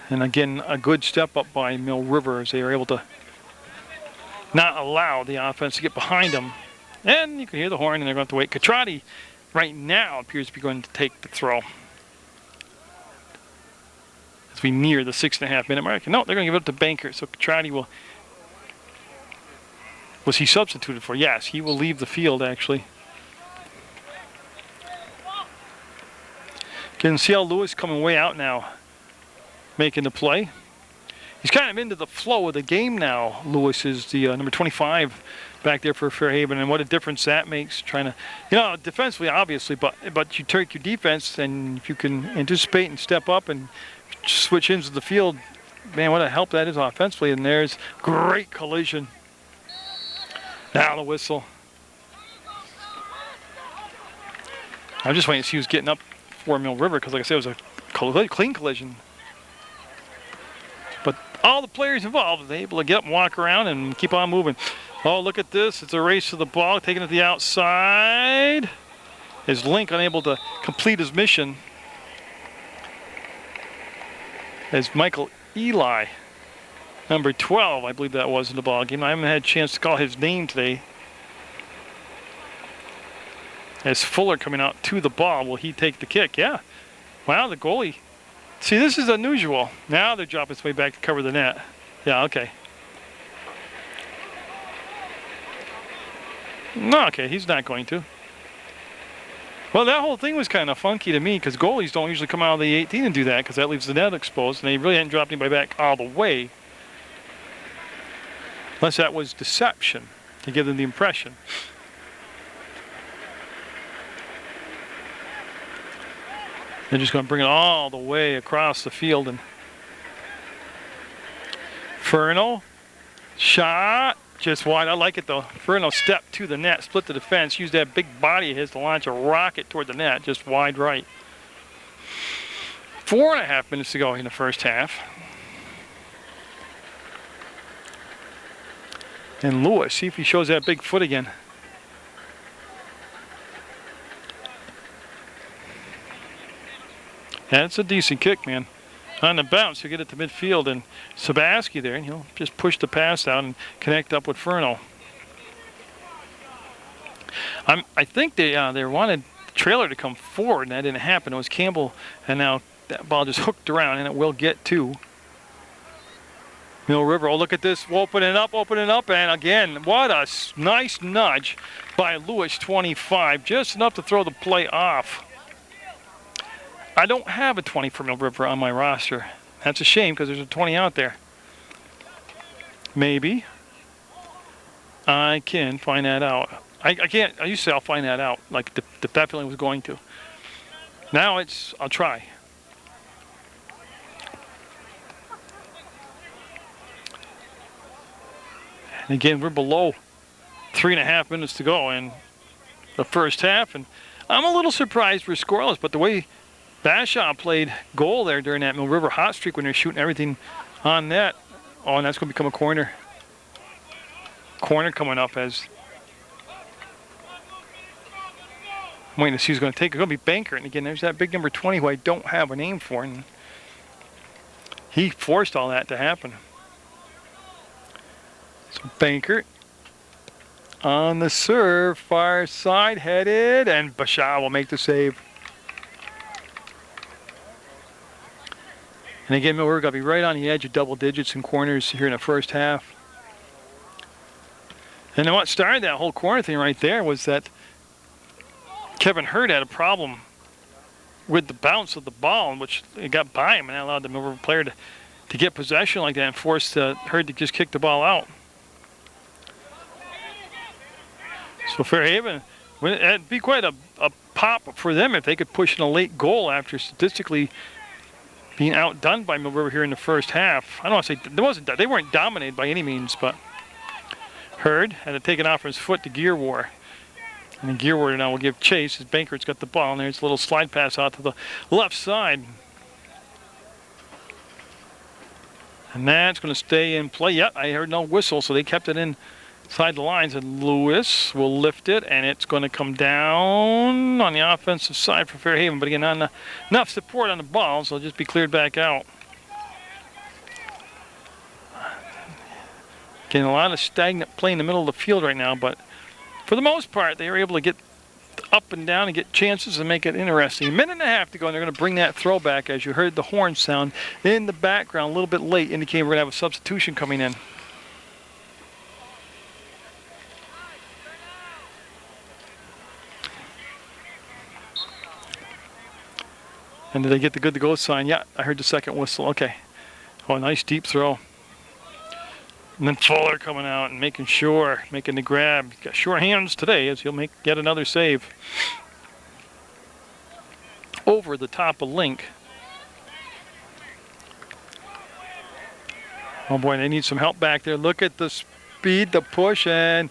And again, a good step up by Mill River as they were able to not allow the offense to get behind them. And you can hear the horn, and they're going to have to wait. Catrati right now appears to be going to take the throw as we near the 6.5 minute mark. No, they're going to give it up to Banker. So Catrati will... Was he substituted for? Yes, he will leave the field, actually. Can see how Lewis coming way out now, making the play. He's kind of into the flow of the game now. Lewis is the number 25 back there for Fairhaven, and what a difference that makes. Trying to, you know, defensively, obviously, but you take your defense, and if you can anticipate and step up and switch ends of the field, man, what a help that is offensively. And there's great collision. Now the whistle. I'm just waiting to see who's getting up for Mill River, because like I said, it was a clean collision. But all the players involved are able to get up and walk around and keep on moving. Oh, look at this. It's a race to the ball, taking it to the outside. Is Link unable to complete his mission? As Michael Eli, number 12, I believe that was in the ball game. I haven't had a chance to call his name today. As Fuller coming out to the ball, will he take the kick? Yeah. Wow, the goalie. See, this is unusual. Now they're dropping its way back to cover the net. Yeah, okay. No, okay, he's not going to. Well, that whole thing was kind of funky to me because goalies don't usually come out of the 18 and do that because that leaves the net exposed, and they really hadn't dropped anybody back all the way. Unless that was deception to give them the impression. They're just going to bring it all the way across the field. And Furno, shot, just wide. I like it though. Furno stepped to the net, split the defense, used that big body of his to launch a rocket toward the net, just wide right. 4.5 minutes to go in the first half. And Lewis, see if he shows that big foot again. That's a decent kick, man. On the bounce, he'll get it to midfield, and Sabaski there, and he'll just push the pass out and connect up with Furno. I think they wanted the trailer to come forward, and that didn't happen. It was Campbell, and now that ball just hooked around, and it will get to Mill River. Oh, look at this, opening up, and again, what a nice nudge by Lewis, 25, just enough to throw the play off. I don't have a 20 for Mill River on my roster. That's a shame because there's a 20 out there. Maybe I can find that out. I can't. I used to say I'll find that out. Like the definitely was going to. Now I'll try. And again, we're below 3.5 minutes to go in the first half, and I'm a little surprised we're scoreless. But the way Bashaw played goal there during that Mill River hot streak when they're shooting everything on net. Oh, and that's going to become a corner. Corner coming up as I'm waiting to see who's going to take it. It's going to be Banker. And again, there's that big number 20 who I don't have a name for. And he forced all that to happen. So Banker on the serve, far side headed, and Bashaw will make the save. And again, we're going to be right on the edge of double digits in corners here in the first half. And then what started that whole corner thing right there was that Kevin Hurd had a problem with the bounce of the ball, in which it got by him and that allowed the Mill River player to get possession like that and forced Hurd to just kick the ball out. So Fairhaven, it'd be quite a pop for them if they could push in a late goal after statistically being outdone by Mill River here in the first half. I don't want to say they weren't dominated by any means, but Hurd had to take it off his foot to Gear War. And then Gear War now will give chase as Bankert's got the ball, and there's a little slide pass out to the left side. And that's going to stay in play. Yep, I heard no whistle, so they kept it inside the lines, and Lewis will lift it, and it's going to come down on the offensive side for Fairhaven. But again, not enough support on the ball, so it'll just be cleared back out. Getting a lot of stagnant play in the middle of the field right now, but for the most part, they are able to get up and down and get chances and make it interesting. 1.5 minutes to go, and they're going to bring that throw back as you heard the horn sound in the background a little bit late, indicating we're going to have a substitution coming in. And did they get the good to go sign? Yeah, I heard the second whistle. Okay. Oh, nice deep throw. And then Fuller coming out and making the grab. He's got sure hands today as he'll make yet another save. Over the top of Link. Oh boy, they need some help back there. Look at the speed, the push, and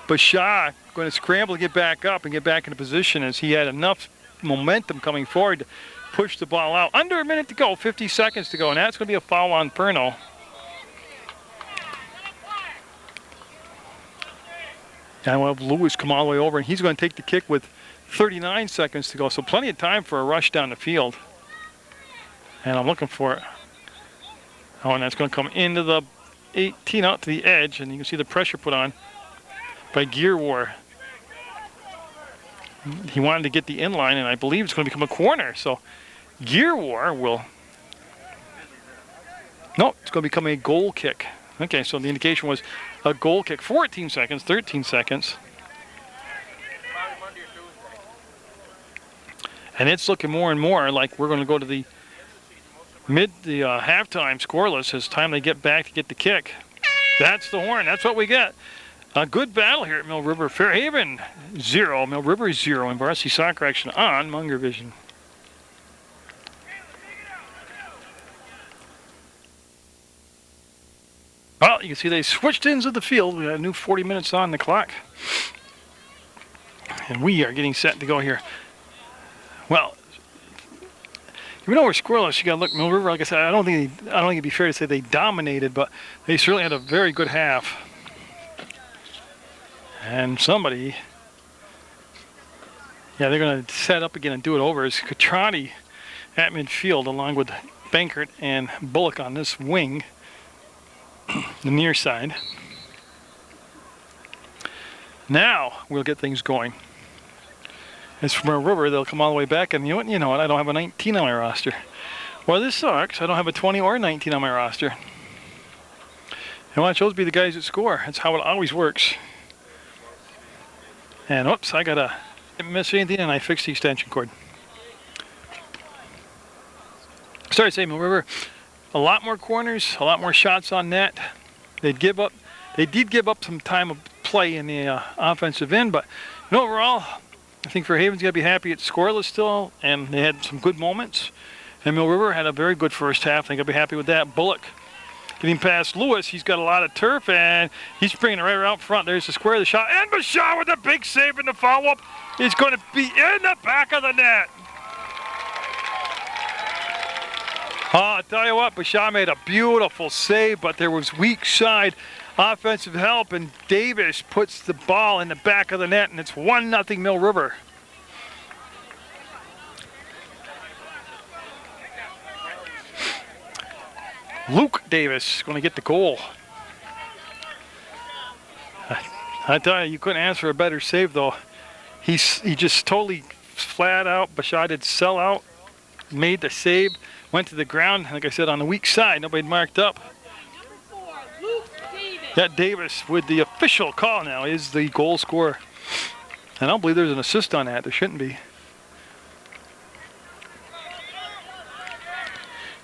Bashaw going to scramble to get back up and get back into position as he had enough momentum coming forward to push the ball out. Under 1 minute to go, 50 seconds to go, and that's going to be a foul on Perno. And we'll have Lewis come all the way over, and he's going to take the kick with 39 seconds to go. So plenty of time for a rush down the field. And I'm looking for it. Oh, and that's going to come into the 18 out to the edge, and you can see the pressure put on by Gear War. He wanted to get the inline, and I believe it's going to become a corner. So Gear War will... No, it's going to become a goal kick. Okay, so the indication was a goal kick. 14 seconds, 13 seconds. And it's looking more and more like we're going to go to the halftime scoreless. It's time they get back to get the kick. That's the horn. That's what we get. A good battle here at Mill River. Fairhaven 0, Mill River 0 in varsity soccer action on Munger Vision. Well, you can see they switched ends of the field. We got a new 40 minutes on the clock. And we are getting set to go here. Well, even though we're scoreless, you got to look. Mill River, like I said, I don't think it'd be fair to say they dominated, but they certainly had a very good half. And somebody, yeah, they're going to set up again and do it over. It's Catrati at midfield, along with Bankert and Bullock on this wing, the near side. Now we'll get things going. As for Mill River, they'll come all the way back, and you know what? I don't have a 19 on my roster. Well, this sucks. I don't have a 20 or 19 on my roster. And watch those be the guys that score. That's how it always works. And whoops, I didn't miss anything, and I fixed the extension cord. Sorry to say, Mill River, a lot more corners, a lot more shots on net. They did give up some time of play in the offensive end, but overall, I think Fairhaven's got to be happy it's scoreless still, and they had some good moments. And Mill River had a very good first half. They're going to be happy with that. Bullock getting past Lewis. He's got a lot of turf, and he's bringing it right out front. There's the square of the shot. And Bashar with a big save in the follow-up is going to be in the back of the net. Oh, I'll tell you what, Bashar made a beautiful save, but there was weak side offensive help, and Davis puts the ball in the back of the net, and it's 1-0 Mill River. Luke Davis going to get the goal. I tell you, you couldn't ask for a better save, though. He just totally flat out, Bashar did sell out, made the save, went to the ground, like I said, on the weak side. Nobody marked up. That Davis, with the official call now, is the goal scorer. And I don't believe there's an assist on that. There shouldn't be.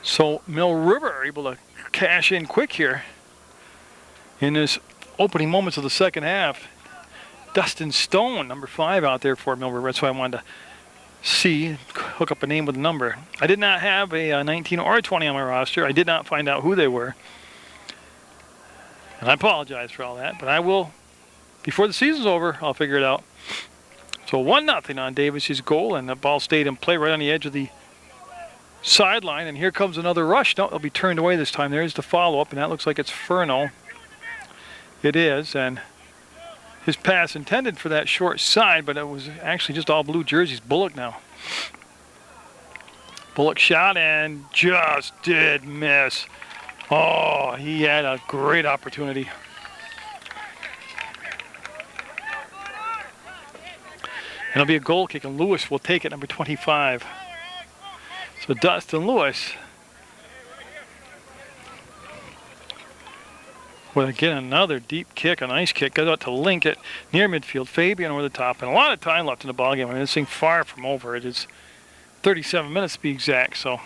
So Mill River are able to cash in quick here in this opening moments of the second half. Dustin Stone, number 5 out there for Mill River. That's why I wanted to see, hook up a name with a number. I did not have a 19 or a 20 on my roster. I did not find out who they were. And I apologize for all that, but I will, before the season's over, I'll figure it out. So 1-0 on Davis's goal, and the ball stayed in play right on the edge of the sideline. And here comes another rush. No, it'll be turned away this time. There's the follow-up, and that looks like it's Furno. It is, and his pass intended for that short side, but it was actually just all blue jerseys. Bullock now. Bullock shot and just did miss. Oh, he had a great opportunity. And it'll be a goal kick, and Lewis will take it, number 25. So Dustin Lewis with, again, another deep kick, a nice kick. Goes out to link it near midfield. Fabian over the top, and a lot of time left in the ballgame. I mean, this thing far from over. It is 37 minutes to be exact, so.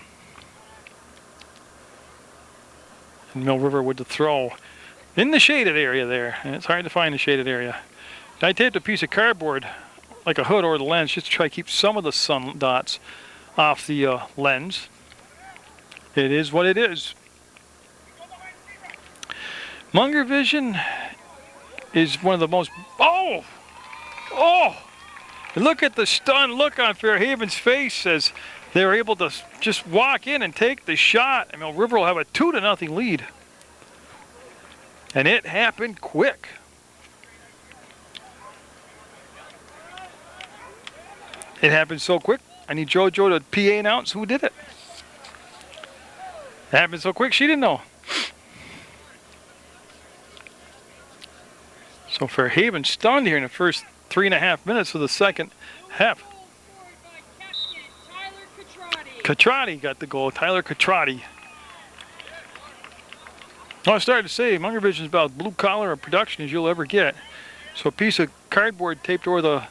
And Mill River with the throw in the shaded area there, and it's hard to find the shaded area. I taped a piece of cardboard like a hood over the lens just to try to keep some of the sun dots off the lens. It is what it is. Munger Vision is one of the most, oh! And look at the stunned look on Fairhaven's face as they're able to just walk in and take the shot. I mean, River will have a 2-0 lead. And it happened quick. It happened so quick. I need JoJo to PA announce who did it. It happened so quick she didn't know. So Fairhaven stunned here in the first 3.5 minutes of the second half. Catrati got the goal. Tyler Catrati. I started to say, Munger Vision is about as blue collar of production as you'll ever get. So a piece of cardboard taped over the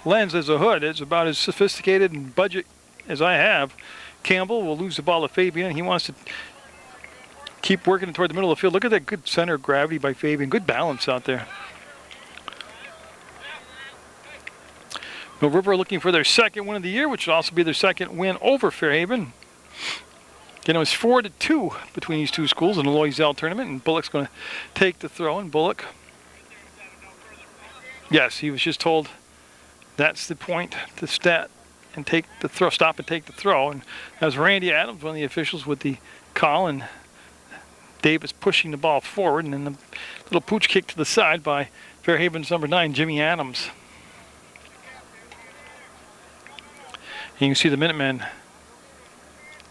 lens as a hood is about as sophisticated and budget as I have. Campbell will lose the ball to Fabian. He wants to keep working toward the middle of the field. Look at that good center of gravity by Fabian. Good balance out there. Mill River looking for their second win of the year, which would also be their second win over Fairhaven. Again, it was 4-2 between these two schools in the Loisel tournament, and Bullock's going to take the throw. And Bullock, yes, he was just told that's the point to stat and take the throw, stop and take the throw. And that was Randy Adams, one of the officials, with the call, and Davis pushing the ball forward, and then the little pooch kick to the side by Fairhaven's number 9, Jimmy Adams. You can see the Minutemen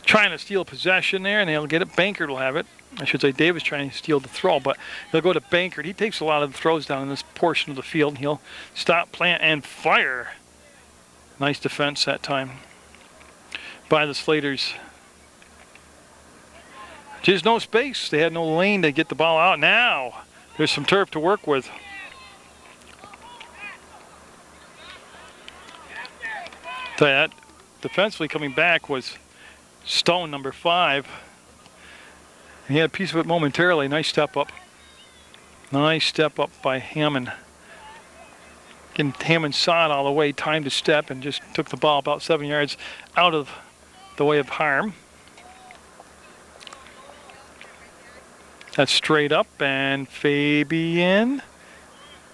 trying to steal possession there, and they'll get it. Bankert will have it. I should say Davis trying to steal the throw, but they'll go to Bankert. He takes a lot of the throws down in this portion of the field. He'll stop, plant, and fire. Nice defense that time by the Slaters. Just no space. They had no lane to get the ball out. Now there's some turf to work with. Tell you that defensively coming back was Stone, number 5. And he had a piece of it momentarily. Nice step up. Nice step up by Hammond. Again, Hammond saw it all the way, time to step, and just took the ball about 7 yards out of the way of harm. That's straight up, and Fabian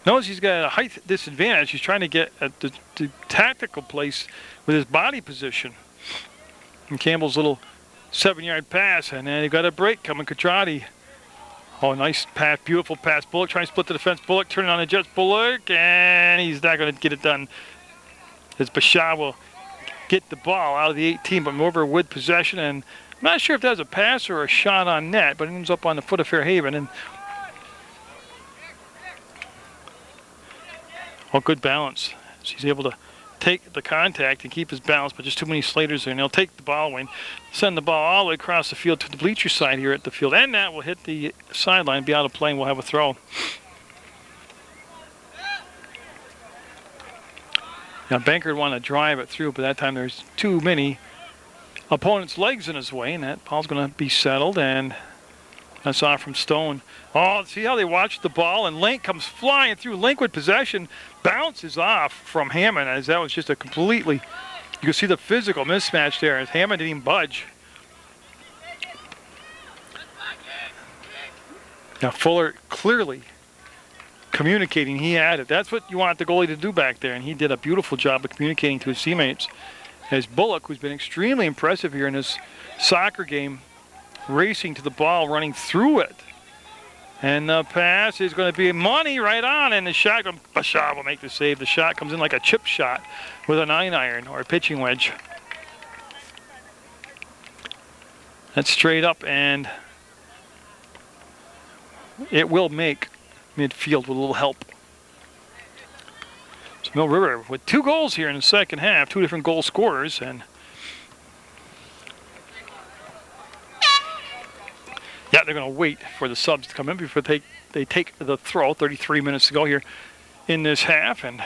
knows he's got a height disadvantage. He's trying to get at the tactical place with his body position. And Campbell's little 7-yard pass, and then he got a break coming. Catrati. Oh, nice pass, beautiful pass. Bullock trying to split the defense. Bullock turning on the Jets. Bullock, and he's not going to get it done. As Bashaw will get the ball out of the 18, but over with possession. And I'm not sure if that was a pass or a shot on net, but it ends up on the foot of Fairhaven. And oh, good balance. So he's able to take the contact and keep his balance, but just too many Slaters there. And he'll take the ball away and send the ball all the way across the field to the bleacher side here at the field. And that will hit the sideline, be out of play, and we'll have a throw. Now, Bankert wanted to drive it through, but that time there's too many opponent's legs in his way, and that ball's going to be settled, and that's off from Stone. Oh, see how they watched the ball, and Link comes flying through. Link with possession, bounces off from Hammond, as that was just a completely, you can see the physical mismatch there, as Hammond didn't even budge. Now Fuller clearly communicating he had it. That's what you want the goalie to do back there, and he did a beautiful job of communicating to his teammates. As Bullock, who's been extremely impressive here in this soccer game, racing to the ball, running through it. And the pass is going to be money right on, and the shot, Bashaw will make the save. The shot comes in like a chip shot with a 9-iron or a pitching wedge. That's straight up, and it will make midfield with a little help. So Mill River with 2 goals here in the second half, 2 different goal scorers, and yeah, they're going to wait for the subs to come in before they take the throw. 33 minutes to go here in this half, and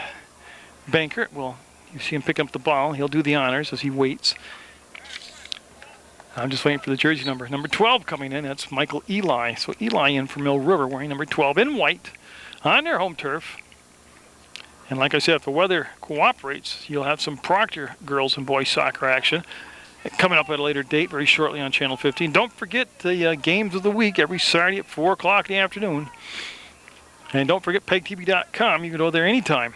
Bankert will, you see him pick up the ball. He'll do the honors as he waits. I'm just waiting for the jersey number. Number 12 coming in. That's Michael Eli. So Eli in for Mill River wearing number 12 in white on their home turf. And like I said, if the weather cooperates, you'll have some Proctor girls and boys soccer action coming up at a later date very shortly on Channel 15. Don't forget the games of the week every Saturday at 4 o'clock in the afternoon. And don't forget PEGTV.com. You can go there anytime.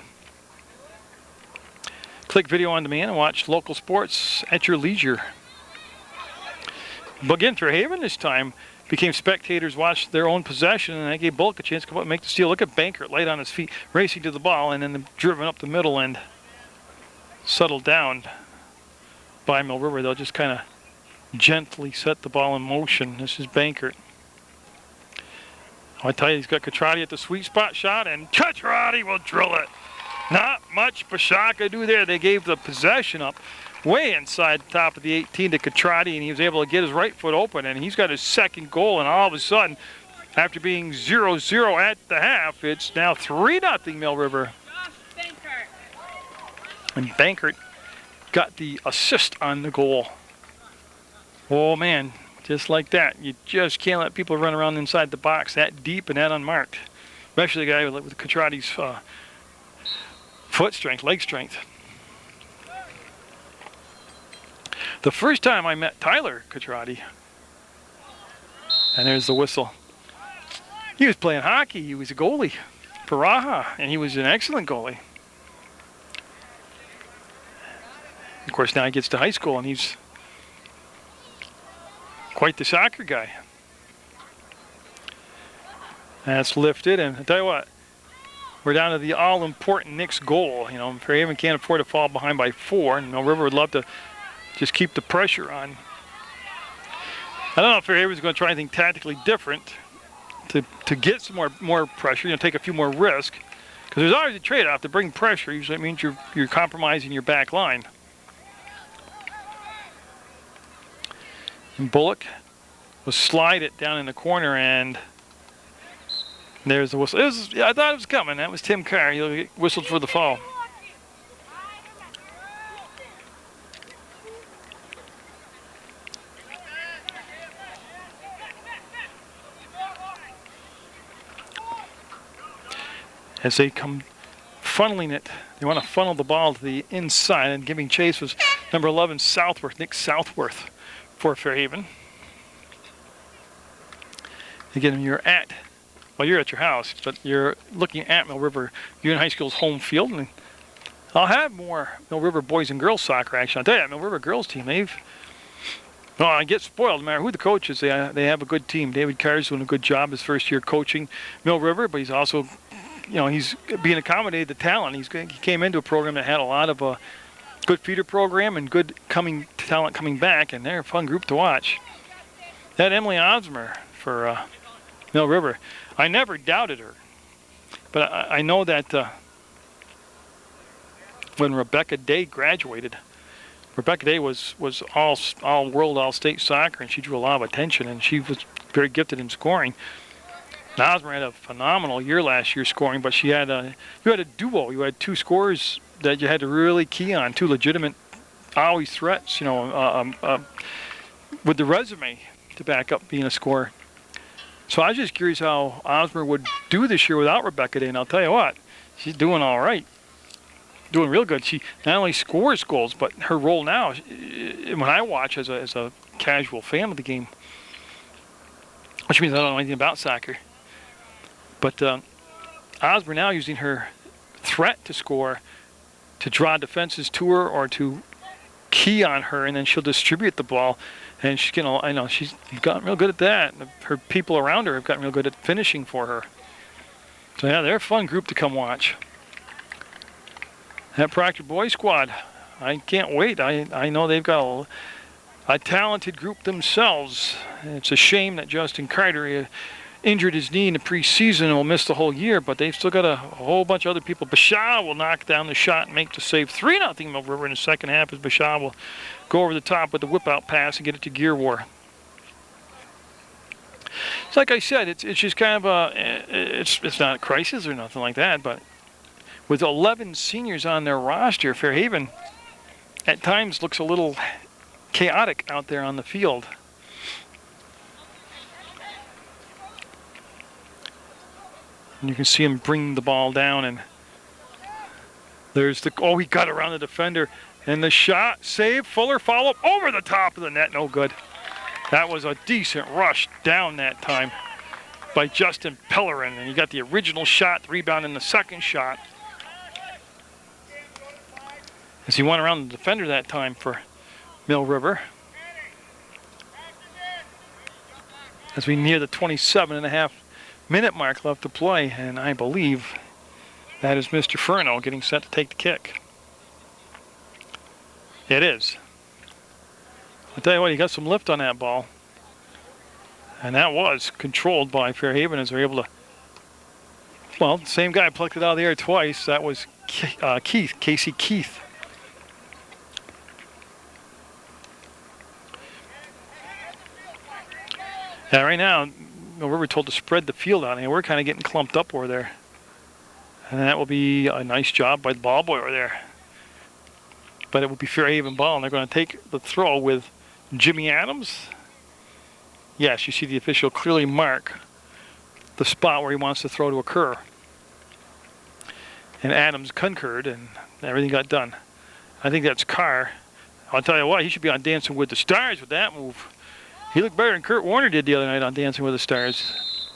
Click video on demand and watch local sports at your leisure. But again, Fairhaven this time became spectators, watched their own possession, and that gave Bullock a chance to come up and make the steal. Look at Bankert light on his feet, racing to the ball, and then driven up the middle end. settled down by Mill River, they'll just kind of gently set the ball in motion. This is Bankert. I tell you, he's got Catrati at the sweet spot shot, and Catrati will drill it. Not much Bashak could do there. They gave the possession up way inside the top of the 18 to Catrati, and he was able to get his right foot open, and he's got his second goal, and all of a sudden, after being 0-0 at the half, it's now 3-0 Mill River. And Bankert got the assist on the goal. Oh man, just like that. You just can't let people run around inside the box that deep and that unmarked. Especially the guy with Catrati's foot strength, leg strength. The first time I met Tyler Catrati, and there's the whistle. He was playing hockey. He was a goalie for Raha, and he was an excellent goalie. Of course, now he gets to high school, and he's quite the soccer guy. That's lifted, and I tell you what, we're down to the all-important Nick's goal. You know, Fairhaven can't afford to fall behind by 4, and Mill River would love to just keep the pressure on. I don't know if Fairhaven's going to try anything tactically different to get some more pressure, you know, take a few more risks, because there's always a trade-off. To bring pressure, usually it means you're compromising your back line. And Bullock will slide it down in the corner, and there's the whistle. I thought it was coming. That was Tim Carr. He'll get whistled for the foul. As they come funneling it, they want to funnel the ball to the inside, and giving chase was number 11, Southworth, Nick Southworth, for Fairhaven. Again, you're at your house, but you're looking at Mill River Union High School's home field, and I'll have more Mill River boys and girls soccer action. I'll tell you, that Mill River girls team, I get spoiled no matter who the coach is. They have a good team. David Carr's doing a good job his first year coaching Mill River, but he's also, you know, he's being accommodated to talent. He came into a program that had a lot of good feeder program and good talent coming back, and they're a fun group to watch. That Emily Osmer for Mill River, I never doubted her, but I know that when Rebecca Day graduated, Rebecca Day was all world, all state soccer, and she drew a lot of attention, and she was very gifted in scoring. Osmer had a phenomenal year last year scoring, but you had a duo. You had 2 scorers that you had to really key on, 2 legitimate, always threats, you know, with the resume to back up being a scorer. So I was just curious how Osmer would do this year without Rebecca Day, and I'll tell you what, she's doing all right. Doing real good. She not only scores goals, but her role now, when I watch as a casual fan of the game, which means I don't know anything about soccer, but Osmer now using her threat to score to draw defenses to her or to key on her, and then she'll distribute the ball. And she's getting, I know she's gotten real good at that. Her people around her have gotten real good at finishing for her. So yeah, they're a fun group to come watch. That Proctor boys squad, I can't wait. I know they've got a talented group themselves. It's a shame that Justin Carter injured his knee in the preseason and will miss the whole year, but they've still got a whole bunch of other people. Bashaw will knock down the shot and make the save. 3-0 Mill River in the second half as Bashaw will go over the top with the whip-out pass and get it to Gear War. It's like I said, it's just kind of it's not a crisis or nothing like that, but with 11 seniors on their roster, Fairhaven at times looks a little chaotic out there on the field. And you can see him bring the ball down, and there's he got around the defender, and the shot, save, Fuller follow-up over the top of the net, no good. That was a decent rush down that time by Justin Pellerin, and he got the original shot, the rebound in the second shot. As he went around the defender that time for Mill River. As we near the 27.5-minute mark left to play, and I believe that is Mr. Furno getting set to take the kick. It is. I'll tell you what, he got some lift on that ball. And that was controlled by Fairhaven as they're able to, well, the same guy plucked it out of the air twice. That was Casey Keith. Yeah, right now, we were told to spread the field out, and we're kind of getting clumped up over there. And that will be a nice job by the ball boy over there. But it will be Fairhaven ball, and they're going to take the throw with Jimmy Adams. Yes, you see the official clearly mark the spot where he wants the throw to occur. And Adams concurred, and everything got done. I think that's Carr. I'll tell you what, he should be on Dancing with the Stars with that move. He looked better than Kurt Warner did the other night on Dancing with the Stars.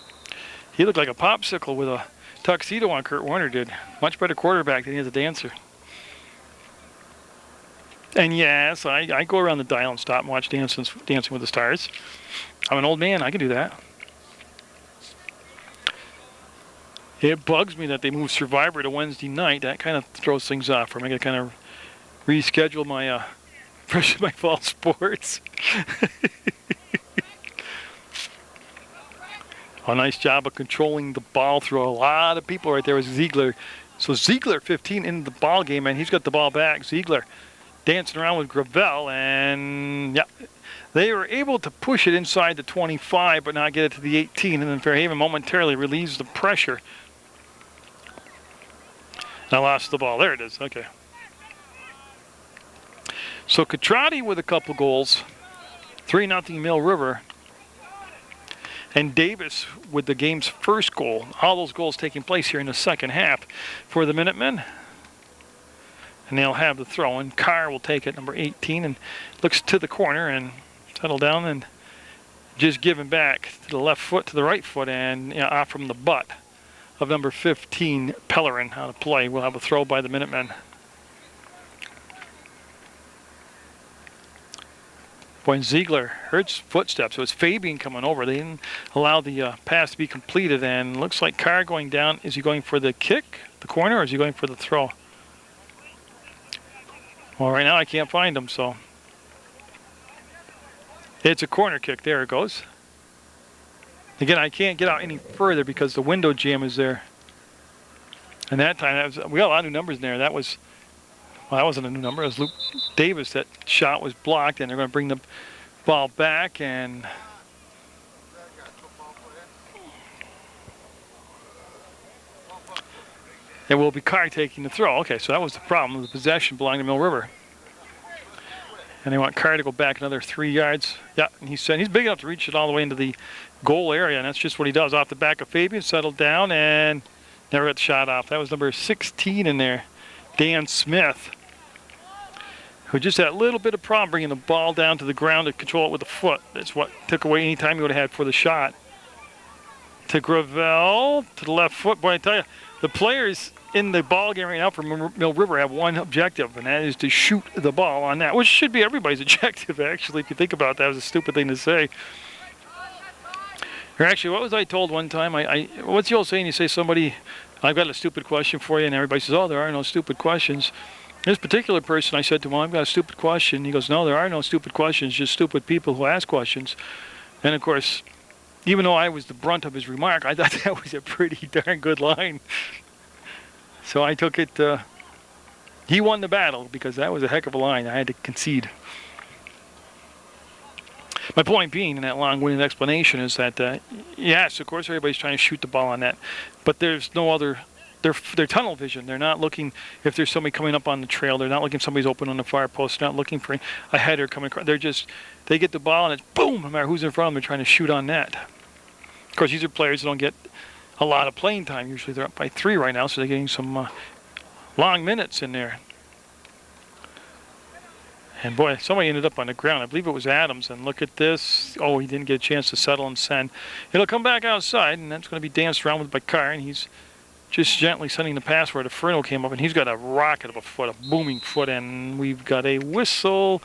He looked like a popsicle with a tuxedo on, Kurt Warner did. Much better quarterback than he is a dancer. And yes, I go around the dial and stop and watch Dancing with the Stars. I'm an old man, I can do that. It bugs me that they moved Survivor to Wednesday night. That kind of throws things off for me. I got to kind of reschedule my my fall sports. A nice job of controlling the ball through a lot of people right there with Ziegler. So Ziegler 15 in the ball game, and he's got the ball back. Ziegler dancing around with Gravel, and yeah, they were able to push it inside the 25 but not get it to the 18, and then Fairhaven momentarily relieves the pressure. I lost the ball. There it is. Okay. So Catrati with a couple goals, 3-0 Mill River, and Davis with the game's first goal. All those goals taking place here in the second half for the Minutemen. And they'll have the throw, and Carr will take it, number 18, and looks to the corner and settle down and just giving back to the left foot, to the right foot, and off from the butt of number 15, Pellerin, out of play. We'll have a throw by the Minutemen. Boy, Ziegler heard footsteps. It was Fabian coming over. They didn't allow the pass to be completed, and looks like Carr going down. Is he going for the kick, the corner, or is he going for the throw? Well, right now I can't find him, so it's a corner kick. There it goes. Again, I can't get out any further because the window jam is there. And that time, we got a lot of new numbers in there. That was, well, that wasn't a new number. It was Luke Davis. That shot was blocked, and they're going to bring the ball back, and it will be Carr taking the throw. Okay, so that was the problem. The possession belonged to Mill River. And they want Carr to go back another 3 yards. Yeah, and he said he's big enough to reach it all the way into the goal area, and that's just what he does. Off the back of Fabian, settled down, and never got the shot off. That was number 16 in there, Dan Smith, who just had a little bit of problem bringing the ball down to the ground to control it with the foot. That's what took away any time he would have had for the shot. To Gravel, to the left foot. Boy, I tell you, the players in the ball game right now for Mill River have one objective, and that is to shoot the ball on that, which should be everybody's objective, actually, if you think about that. It was a stupid thing to say. Or actually, what was I told one time? What's the old saying? You say somebody, I've got a stupid question for you, and everybody says, oh, there are no stupid questions. This particular person, I said to him, well, I've got a stupid question. He goes, no, there are no stupid questions, just stupid people who ask questions. And, of course, even though I was the brunt of his remark, I thought that was a pretty darn good line. So I took it, he won the battle, because that was a heck of a line. I had to concede. My point being in that long-winded explanation is that, yes, of course, everybody's trying to shoot the ball on that, but there's no other, they're tunnel vision. They're not looking if there's somebody coming up on the trail. They're not looking if somebody's open on the far post. They're not looking for a header coming across. They get the ball, and it's boom, no matter who's in front of them, they're trying to shoot on net. Of course, these are players that don't get a lot of playing time. Usually they're up by 3 right now, so they're getting some long minutes in there. And boy, somebody ended up on the ground. I believe it was Adams. And look at this. Oh, he didn't get a chance to settle and send. It'll come back outside, and that's going to be danced around with by Carr. And he's just gently sending the pass where the Ferno came up, and he's got a rocket of a foot, a booming foot, and we've got a whistle.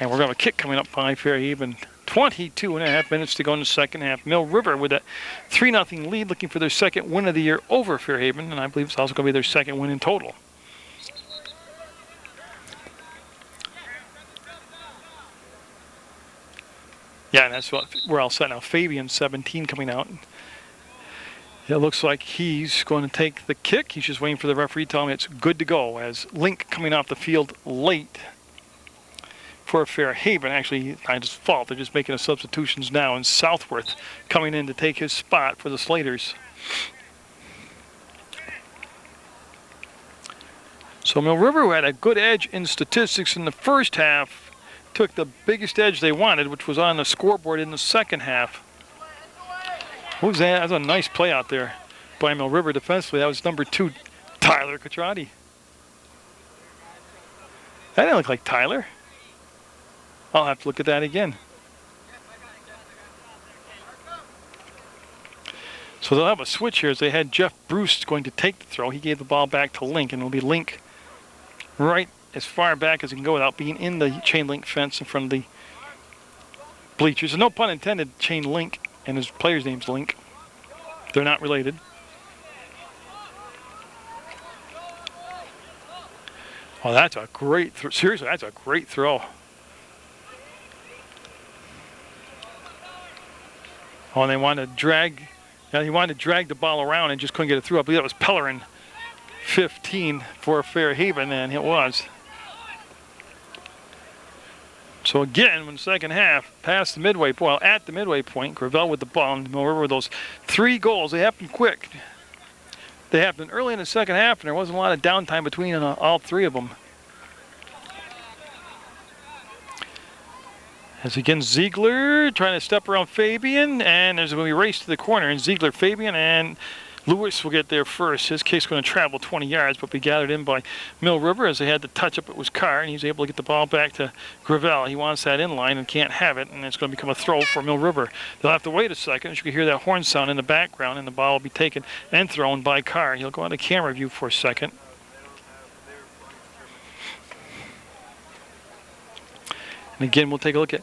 And we're going to have a kick coming up by Fairhaven. 22.5 minutes to go in the second half. Mill River with a 3-0 lead, looking for their second win of the year over Fairhaven, and I believe it's also going to be their second win in total. Yeah, and that's what we're all set now. Fabian, 17, coming out. It looks like he's going to take the kick. He's just waiting for the referee to tell him it's good to go, as Link coming off the field late for Fairhaven. Actually, not his fault. They're just making the substitutions now, and Southworth coming in to take his spot for the Slaters. So Mill River, who had a good edge in statistics in the first half, took the biggest edge they wanted, which was on the scoreboard in the second half. What was that? That was a nice play out there by Mill River defensively. That was number 2, Tyler Catrati. That didn't look like Tyler. I'll have to look at that again. So they'll have a switch here as they had Jeff Bruce going to take the throw. He gave the ball back to Link, and it'll be Link right as far back as he can go without being in the chain link fence in front of the bleachers. And no pun intended, chain link, and his player's name's Link. They're not related. Oh, that's a great throw. Seriously, that's a great throw. Oh, and they wanted to drag. Yeah, he wanted to drag the ball around and just couldn't get it through. I believe that was Pellerin, 15 for Fairhaven, and it was. So again, when the second half, past the midway point, well, at the midway point, Gravel with the ball, and Mill River with those 3 goals. They happened quick. They happened early in the second half, and there wasn't a lot of downtime between all 3 of them. As again, Ziegler trying to step around Fabian, and there's going to be a race to the corner, and Ziegler, Fabian, and Lewis will get there first. His case going to travel 20 yards, but be gathered in by Mill River as they had to touch up at his car, and he's able to get the ball back to Gravel. He wants that in line and can't have it, and it's going to become a throw for Mill River. They'll have to wait a second. As you can hear that horn sound in the background, and the ball will be taken and thrown by Carr. He'll go on to camera view for a second. And again, we'll take a look at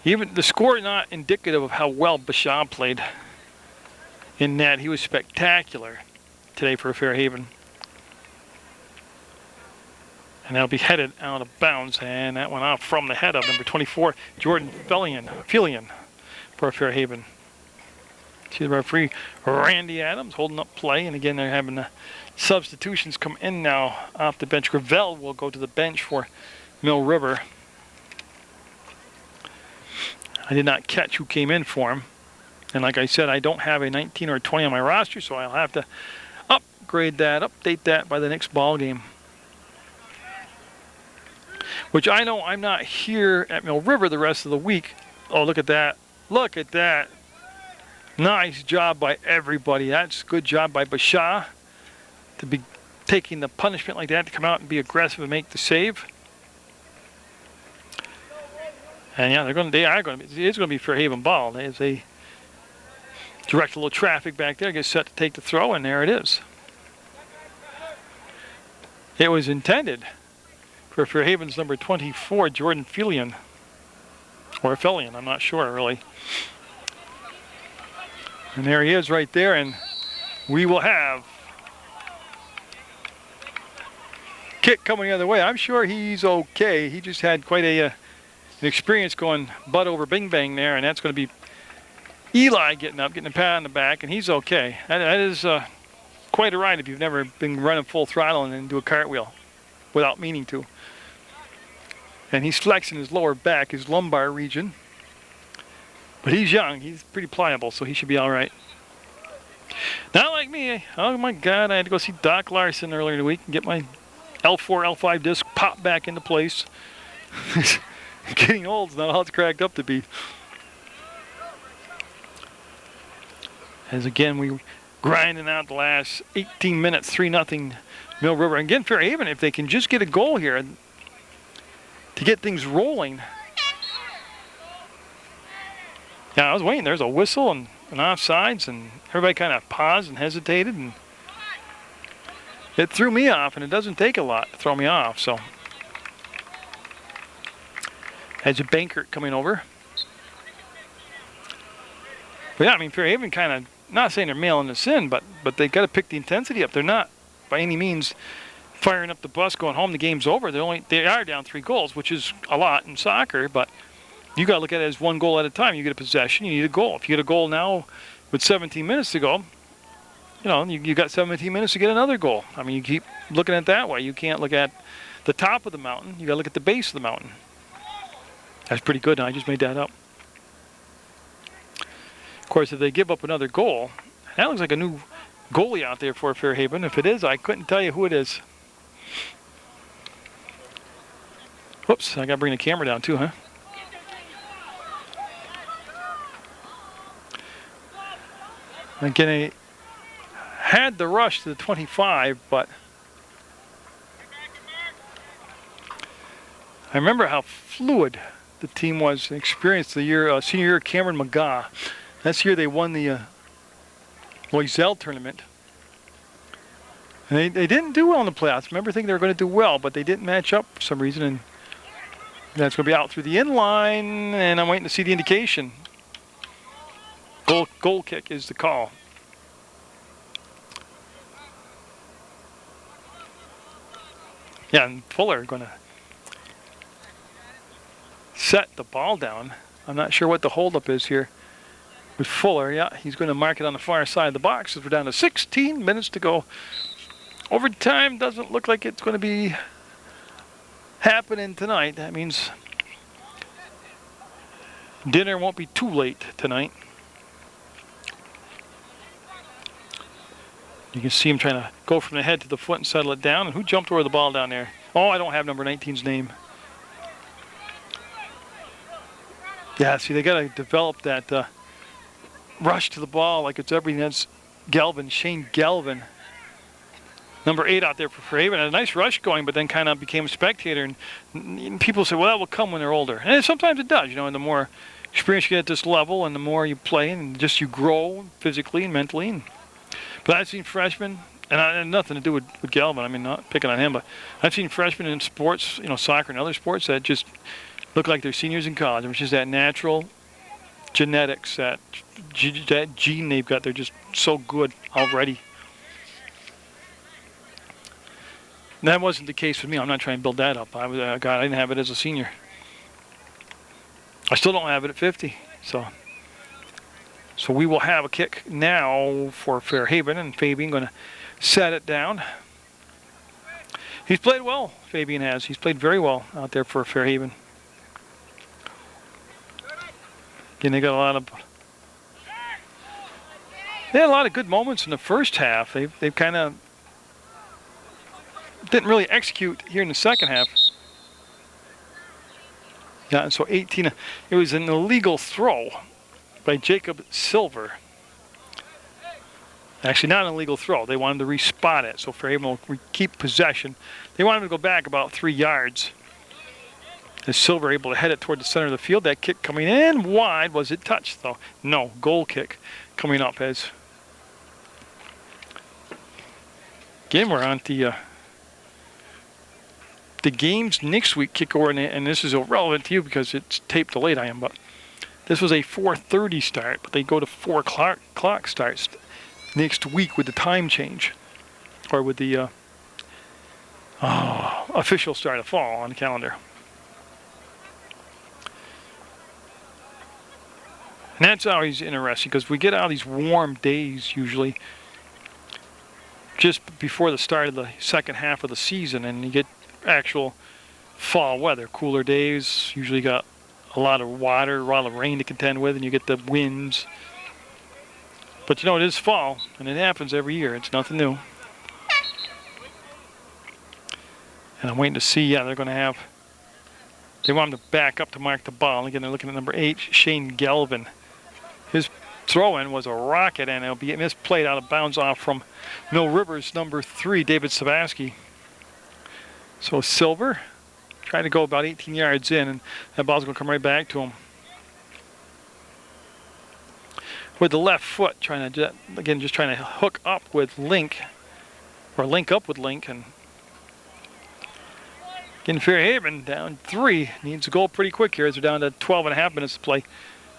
even the score, not indicative of how well Basham played. In that, he was spectacular today for Fairhaven. And that'll be headed out of bounds, and that went off from the head of number 24, Jordan Fillion for Fairhaven. See the referee, Randy Adams, holding up play, and again, they're having the substitutions come in now off the bench. Gravel will go to the bench for Mill River. I did not catch who came in for him. And like I said, I don't have a 19 or a 20 on my roster, so I'll have to upgrade that, update that by the next ball game. Which I know I'm not here at Mill River the rest of the week. Oh, look at that. Look at that. Nice job by everybody. That's a good job by Bashaw to be taking the punishment like that, to come out and be aggressive and make the save. And yeah, it's going to be Fairhaven ball. They direct a little traffic back there, get set to take the throw, and there it is. It was intended for Fairhaven's number 24, Jordan Fillion. Or Fillion, I'm not sure, really. And there he is right there, and we will have kick coming the other way. I'm sure he's okay. He just had quite an experience going butt over bing bang there, and that's going to be Eli getting up, getting a pat on the back, and he's okay. That is quite a ride if you've never been running full throttle and then do a cartwheel without meaning to. And he's flexing his lower back, his lumbar region. But he's young. He's pretty pliable, so he should be all right. Not like me. Oh, my God. I had to go see Doc Larson earlier in the week and get my L4, L5 disc popped back into place. Getting old is not all it's cracked up to be. As again, we grinding out the last 18 minutes, 3-0 Mill River. And again, Fairhaven, if they can just get a goal here to get things rolling. Yeah, I was waiting. There's a whistle and offsides, and everybody kind of paused and hesitated, and it threw me off, and it doesn't take a lot to throw me off. So, as a Bankert coming over. But yeah, I mean, Fairhaven kind of, not saying they're mailing this in, but they got to pick the intensity up. They're not by any means firing up the bus, going home, the game's over. They are down 3 goals, which is a lot in soccer, but you got to look at it as one goal at a time. You get a possession, you need a goal. If you get a goal now with 17 minutes to go, you got 17 minutes to get another goal. I mean, you keep looking at it that way. You can't look at the top of the mountain. You got to look at the base of the mountain. That's pretty good. I just made that up. Of course, if they give up another goal, that looks like a new goalie out there for Fairhaven. If it is, I couldn't tell you who it is. Whoops, I got to bring the camera down too, huh? Again, they had the rush to the 25, but I remember how fluid the team was and experienced the year, senior year, Cameron McGaw. That's the year they won the Loisel tournament. And they didn't do well in the playoffs. I remember thinking they were going to do well, but they didn't match up for some reason. And that's going to be out through the end line, and I'm waiting to see the indication. Goal kick is the call. Yeah, and Fuller going to set the ball down. I'm not sure what the holdup is here with Fuller. Yeah, he's going to mark it on the far side of the box as we're down to 16 minutes to go. Overtime doesn't look like it's going to be happening tonight. That means dinner won't be too late tonight. You can see him trying to go from the head to the foot and settle it down. And who jumped over the ball down there? Oh, I don't have number 19's name. Yeah, see, they got to develop that rush to the ball like it's everything. That's Galvin, Shane Galvin. Number 8 out there for Fairhaven. Had a nice rush going, but then kind of became a spectator. And people say, well, that will come when they're older. And sometimes it does, and the more experience you get at this level and the more you play and just you grow physically and mentally. But I've seen freshmen, and it had nothing to do with Galvin. I mean, not picking on him, but I've seen freshmen in sports, soccer and other sports that just look like they're seniors in college, which is that natural genetics, that gene they've got. They're just so good already. And that wasn't the case with me. I'm not trying to build that up. I didn't have it as a senior. I still don't have it at 50. So we will have a kick now for Fairhaven, and Fabian going to set it down. He's played well, Fabian has. He's played very well out there for Fairhaven. Again, they had a lot of good moments in the first half. They've kind of didn't really execute here in the second half. Yeah, and so 18, it was an illegal throw by Jacob Silver. Actually, not an illegal throw. They wanted to respot it, so Fairhaven will keep possession. They wanted to go back about 3 yards. As Silver able to head it toward the center of the field. That kick coming in wide. Was it touched, though? No. Goal kick coming up as... Again, we're on the games next week kick over, and this is irrelevant to you because it's tape delayed I am, but this was a 4:30 start, but they go to 4 o'clock starts next week with the time change, or with the official start of fall on the calendar. And that's always interesting because we get out of these warm days usually just before the start of the second half of the season, and you get actual fall weather, cooler days. Usually got a lot of water, a lot of rain to contend with, and you get the winds. But it is fall, and it happens every year. It's nothing new. And I'm waiting to see, they're going to have, they want him to back up to mark the ball. Again, they're looking at number 8, Shane Galvin. His throw-in was a rocket, and it'll be misplayed out of bounds off from Mill Rivers, number 3, David Savasky. So Silver trying to go about 18 yards in, and that ball's going to come right back to him. With the left foot, trying to hook up with Link, or link up with Link, and again, Fairhaven down 3, needs a goal pretty quick here as they're down to 12.5 minutes to play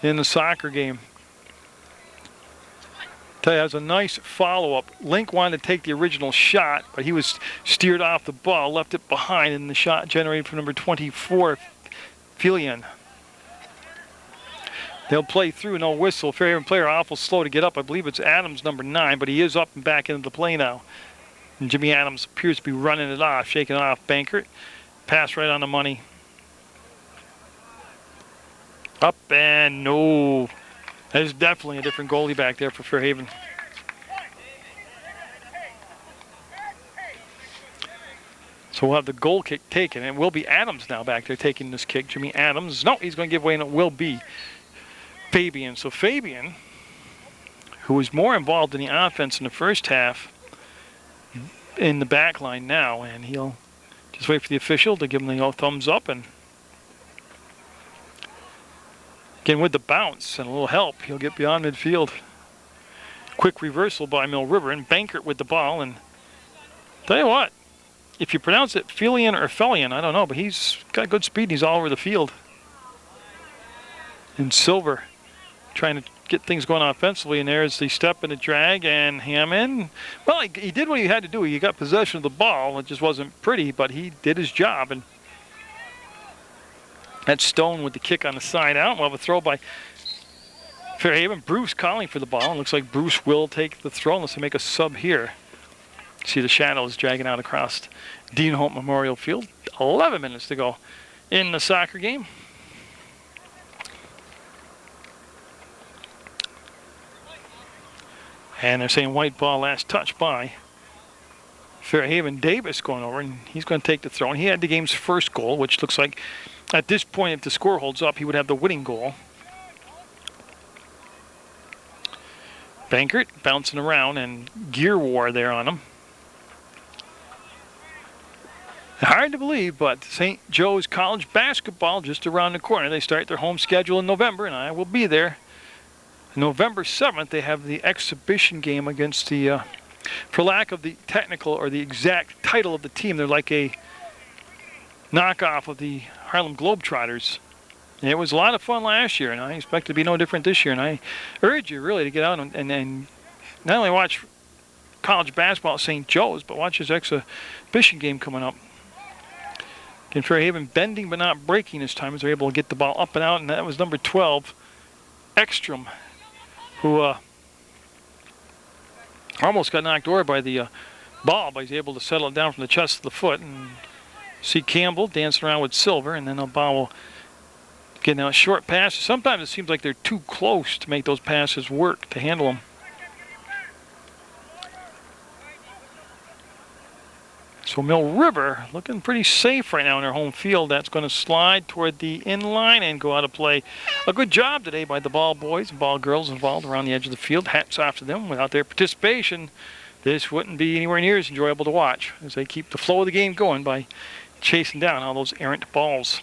in the soccer game. Tell you, that was a nice follow-up. Link wanted to take the original shot, but he was steered off the ball, left it behind, and the shot generated from number 24, Filian. They'll play through, no whistle. Fairhaven player awful slow to get up. I believe it's Adams, number 9, but he is up and back into the play now. And Jimmy Adams appears to be running it off, shaking it off. Bankert, pass right on the money. Up and no. That is definitely a different goalie back there for Fairhaven. So we'll have the goal kick taken. It will be Adams now back there taking this kick. Jimmy Adams. No, he's going to give away, and it will be Fabian. So Fabian, who was more involved in the offense in the first half, in the back line now, and he'll just wait for the official to give him the thumbs up. And again, with the bounce and a little help, he'll get beyond midfield. Quick reversal by Mill River, and Bankert with the ball. And tell you what, if you pronounce it Felian or Felian, I don't know, but he's got good speed. He's all over the field. And Silver trying to get things going offensively, and there's the step and the drag and Hammond. Well, he did what he had to do. He got possession of the ball. It just wasn't pretty, but he did his job. And that's Stone with the kick on the side out. We'll have a throw by Fairhaven. Bruce calling for the ball. It looks like Bruce will take the throw unless they make a sub here. See the shadows dragging out across Dean Holt Memorial Field. 11 minutes to go in the soccer game. And they're saying white ball, last touch by Fairhaven. Davis going over, and he's going to take the throw. And he had the game's first goal, which looks like at this point, if the score holds up, he would have the winning goal. Bankert bouncing around, and gear war there on him. Hard to believe, but St. Joe's College basketball just around the corner. They start their home schedule in November, and I will be there. November 7th, they have the exhibition game against the, for lack of the technical or the exact title of the team, they're like a knockoff of the Harlem Globetrotters. And it was a lot of fun last year, and I expect it to be no different this year. And I urge you really to get out and not only watch college basketball at St. Joe's, but watch this exhibition game coming up. Again, Fairhaven bending but not breaking this time as they're able to get the ball up and out, and that was number 12, Ekstrom, who almost got knocked over by the ball, but he's able to settle it down from the chest to the foot. And see Campbell dancing around with Silver, and then the ball will get now a short pass. Sometimes it seems like they're too close to make those passes work, to handle them. So Mill River looking pretty safe right now in their home field. That's going to slide toward the in line and go out of play. A good job today by the ball boys and ball girls involved around the edge of the field. Hats off to them. Without their participation, this wouldn't be anywhere near as enjoyable to watch as they keep the flow of the game going by chasing down all those errant balls.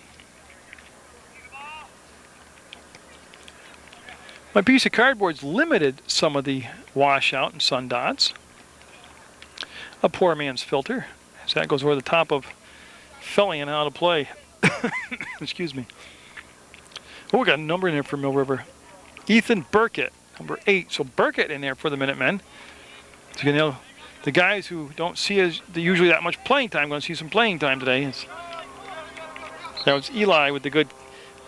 My piece of cardboard's limited some of the washout and sun dots. A poor man's filter. So that goes over the top of Felian out of play. Excuse me. Oh, we got a number in there for Mill River. Ethan Burkett, number 8. So Burkett in there for the Minutemen. So you know, the guys who don't see as usually that much playing time, going to see some playing time today. That was Eli with the good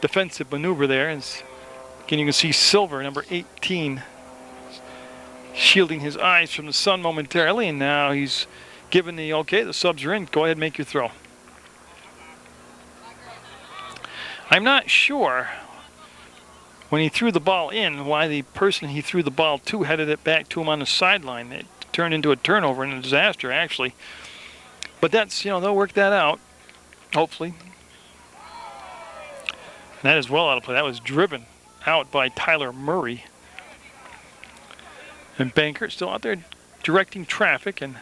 defensive maneuver there. Again, you can see Silver, number 18, shielding his eyes from the sun momentarily, and now he's given the okay, the subs are in, go ahead and make your throw. I'm not sure when he threw the ball in why the person he threw the ball to headed it back to him on the sideline. It turned into a turnover and a disaster, actually. But that's, you know, they'll work that out, hopefully. And that is well out of play. That was driven out by Tyler Murray. And Bankert still out there directing traffic, and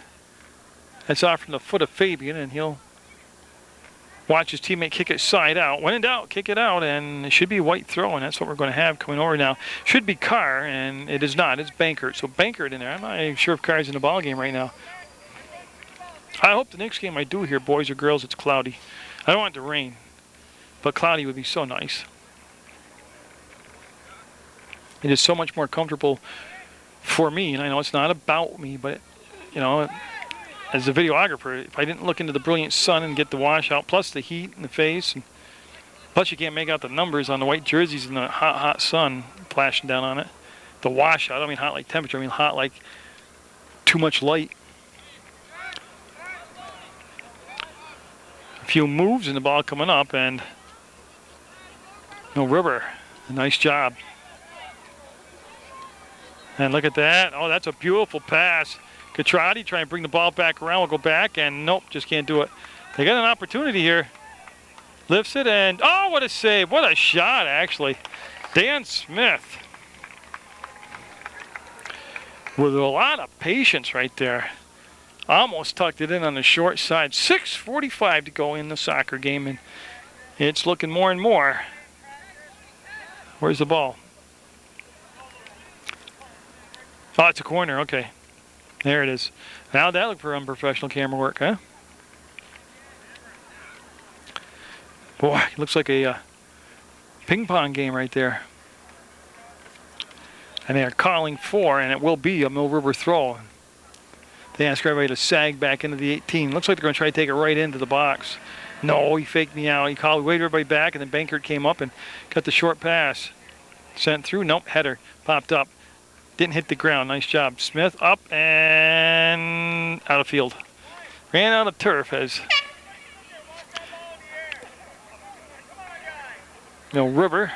that's off from the foot of Fabian, and he'll watch his teammate kick it side out. When in doubt, kick it out, and it should be a white throw, and that's what we're going to have coming over now. Should be Carr, and it is not. It's Bankert. So Bankert in there. I'm not even sure if Carr's in the ball game right now. I hope the next game I do here, boys or girls, it's cloudy. I don't want it to rain, but cloudy would be so nice. It is so much more comfortable for me, and I know it's not about me, but, you know, as a videographer, if I didn't look into the brilliant sun and get the washout, plus the heat in the face, Plus, you can't make out the numbers on the white jerseys in the hot, hot sun flashing down on it. The washout, I don't mean hot like temperature, I mean hot like too much light. A few moves and the ball coming up, and Mill River, a nice job. And look at that. Oh, that's a beautiful pass. Catrati trying to bring the ball back around. We'll go back, and nope, just can't do it. They got an opportunity here. Lifts it, and oh, what a save. What a shot, actually. Dan Smith with a lot of patience right there. Almost tucked it in on the short side. 6:45 to go in the soccer game, and it's looking more and more. Where's the ball? Oh, it's a corner. Okay. There it is. How'd that look for unprofessional camera work, huh? Boy, it looks like a ping pong game right there. And they are calling for, and it will be a Mill River throw. They ask everybody to sag back into the 18. Looks like they're going to try to take it right into the box. No, he faked me out. He called, waved everybody back, and then Bankert came up and got the short pass. Sent through. Nope, header. Popped up. Didn't hit the ground. Nice job. Smith up and out of field. Ran out of turf as Mill River.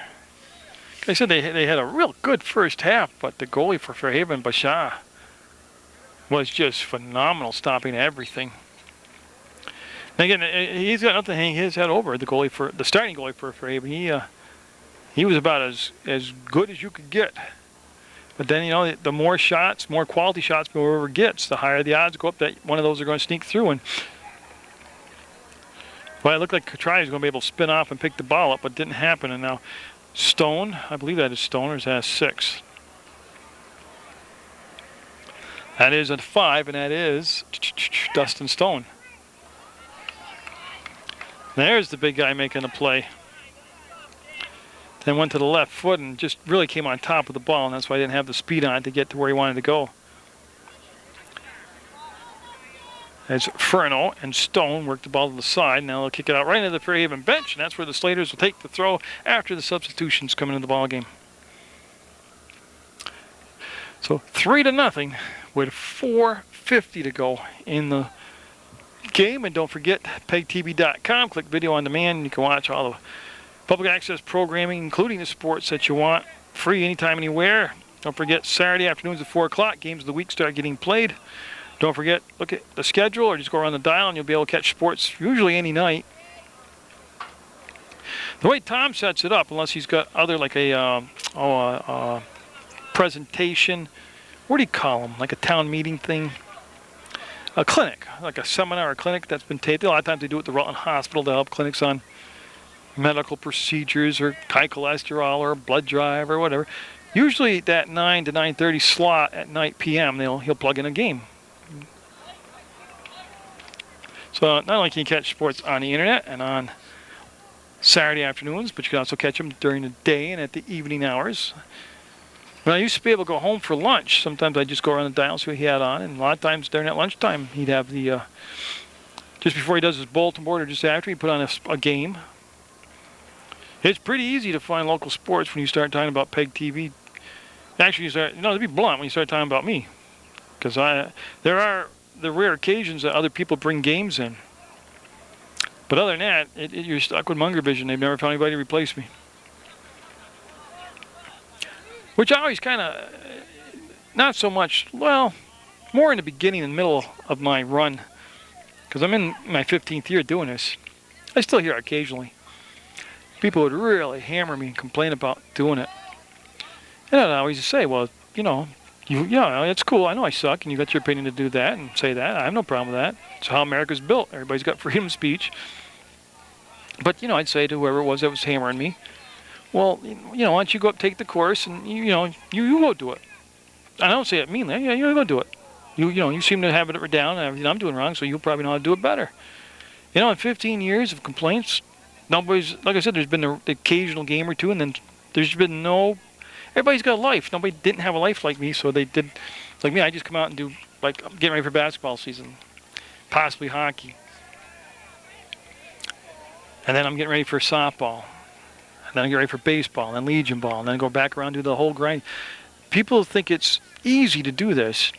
Like I said, they had a real good first half, but the goalie for Fairhaven, Basha, was just phenomenal, stopping everything. And again, he's got nothing to hang his head over. The goalie for the starting goalie for Fairhaven, he was about as good as you could get. But then, you know, the more shots, more quality shots Mill River gets, the higher the odds go up that one of those are going to sneak through. And well, it looked like Katrai was going to be able to spin off and pick the ball up, but it didn't happen. And now Stone, I believe that is Stone, or is that 6? That is a 5, and that is Dustin Stone. There's the big guy making the play. Then went to the left foot and just really came on top of the ball, and that's why he didn't have the speed on it to get to where he wanted to go. As Furno and Stone work the ball to the side, now they'll kick it out right into the Fairhaven bench, and that's where the Slaters will take the throw after the substitutions come into the ball game. So 3-0 with 4:50 to go in the game, and don't forget PEGTV.com. Click video on demand, and you can watch all the public access programming, including the sports that you want, free anytime, anywhere. Don't forget Saturday afternoons at 4 o'clock, games of the week start getting played. Don't forget, look at the schedule or just go around the dial and you'll be able to catch sports usually any night. The way Tom sets it up, unless he's got other like a presentation, what do you call them? Like a town meeting thing? A clinic, like a seminar or clinic that's been taped. A lot of times they do it at the Rutland Hospital to help clinics on medical procedures or high cholesterol or blood drive or whatever. Usually that 9 to 9:30 slot at night PM, he'll plug in a game. So not only can you catch sports on the internet and on Saturday afternoons, but you can also catch them during the day and at the evening hours. When I used to be able to go home for lunch, sometimes I'd just go around the dial and see what he had on, and a lot of times during that lunchtime he'd have the just before he does his bulletin board or just after, he put on a game. It's pretty easy to find local sports when you start talking about PEGTV. Actually, to be blunt, when you start talking about me, because there are the rare occasions that other people bring games in. But other than that, you're stuck with Munger Vision. They've never found anybody to replace me. Which I always kind of, not so much, well, more in the beginning and middle of my run, because I'm in my 15th year doing this. I still hear occasionally people would really hammer me and complain about doing it. And I'd always say, well, yeah, it's cool. I know I suck, and you got your opinion to do that and say that. I have no problem with that. It's how America's built. Everybody's got freedom of speech. But, I'd say to whoever it was that was hammering me, well, why don't you go up, take the course, and, you go do it. I don't say it meanly. Yeah, you go do it. You seem to have it down, and everything I'm doing wrong, so you probably know how to do it better. In 15 years of complaints, nobody's, like I said, there's been the occasional game or two, and then there's been no, everybody's got a life. Nobody didn't have a life like me, so they did, like me, I just come out and do, like, I'm getting ready for basketball season, possibly hockey. And then I'm getting ready for softball. and then I get ready for baseball, and then Legion ball, and then go back around and do the whole grind. People think it's easy to do this.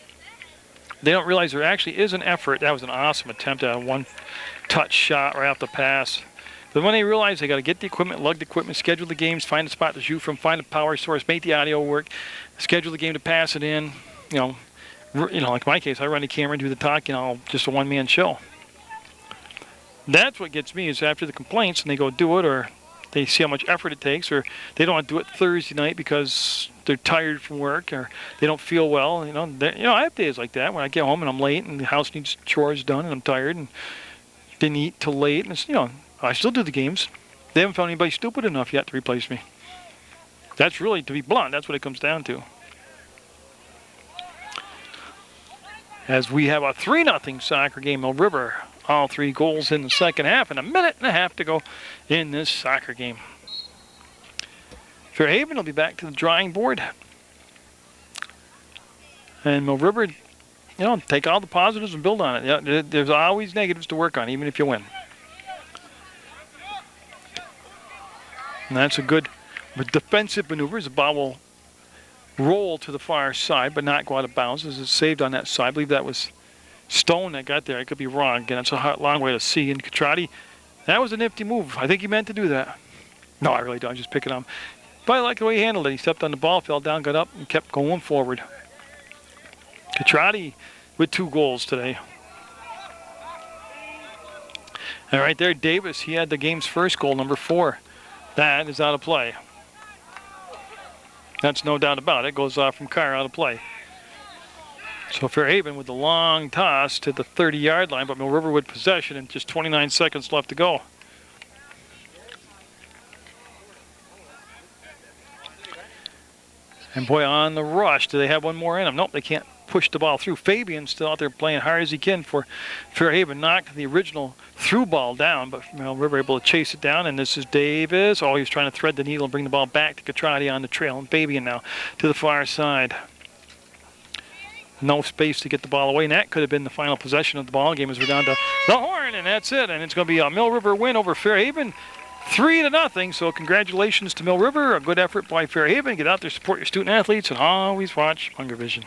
They don't realize there actually is an effort. That was an awesome attempt at a one-touch shot right off the pass. But when they realize they got to get the equipment, lug the equipment, schedule the games, find a spot to shoot from, find a power source, make the audio work, schedule the game to pass it in. You know, like my case, I run the camera and do the talk. Just a one-man show. That's what gets me is after the complaints and they go do it, or they see how much effort it takes, or they don't want to do it Thursday night because they're tired from work, or they don't feel well. I have days like that when I get home and I'm late and the house needs chores done and I'm tired and didn't eat till late. And it's, I still do the games. They haven't found anybody stupid enough yet to replace me. That's really, to be blunt, that's what it comes down to. As we have a 3-0 soccer game, Mill River. All 3 goals in the second half, and a minute and a half to go in this soccer game. Fairhaven will be back to the drawing board. And Mill River, take all the positives and build on it. There's always negatives to work on, even if you win. And that's a good defensive maneuver. The ball will roll to the far side, but not go out of bounds as it's saved on that side. I believe that was Stone that got there. I could be wrong. Again, it's a long way to see. And Catrati, that was a nifty move. I think he meant to do that. No, I really don't. I'm just picking on him. But I like the way he handled it. He stepped on the ball, fell down, got up, and kept going forward. Catrati with 2 goals today. And right there, Davis, he had the game's first goal, number 4. That is out of play. That's no doubt about it. Goes off from Carr, out of play. So Fairhaven with the long toss to the 30-yard line, but Mill River with possession and just 29 seconds left to go. And boy, on the rush, do they have one more in them? Nope, they can't push the ball through. Fabian's still out there playing hard as he can for Fairhaven. Knocked the original through ball down, but Mill River able to chase it down. And this is Davis. Oh, he's trying to thread the needle and bring the ball back to Catrati on the trail. And Fabian now to the far side. No space to get the ball away, and that could have been the final possession of the ball game as we're down to the horn, and that's it. And it's going to be a Mill River win over Fairhaven, 3-0. So congratulations to Mill River. A good effort by Fairhaven. Get out there, support your student athletes, and always watch Munger Vision.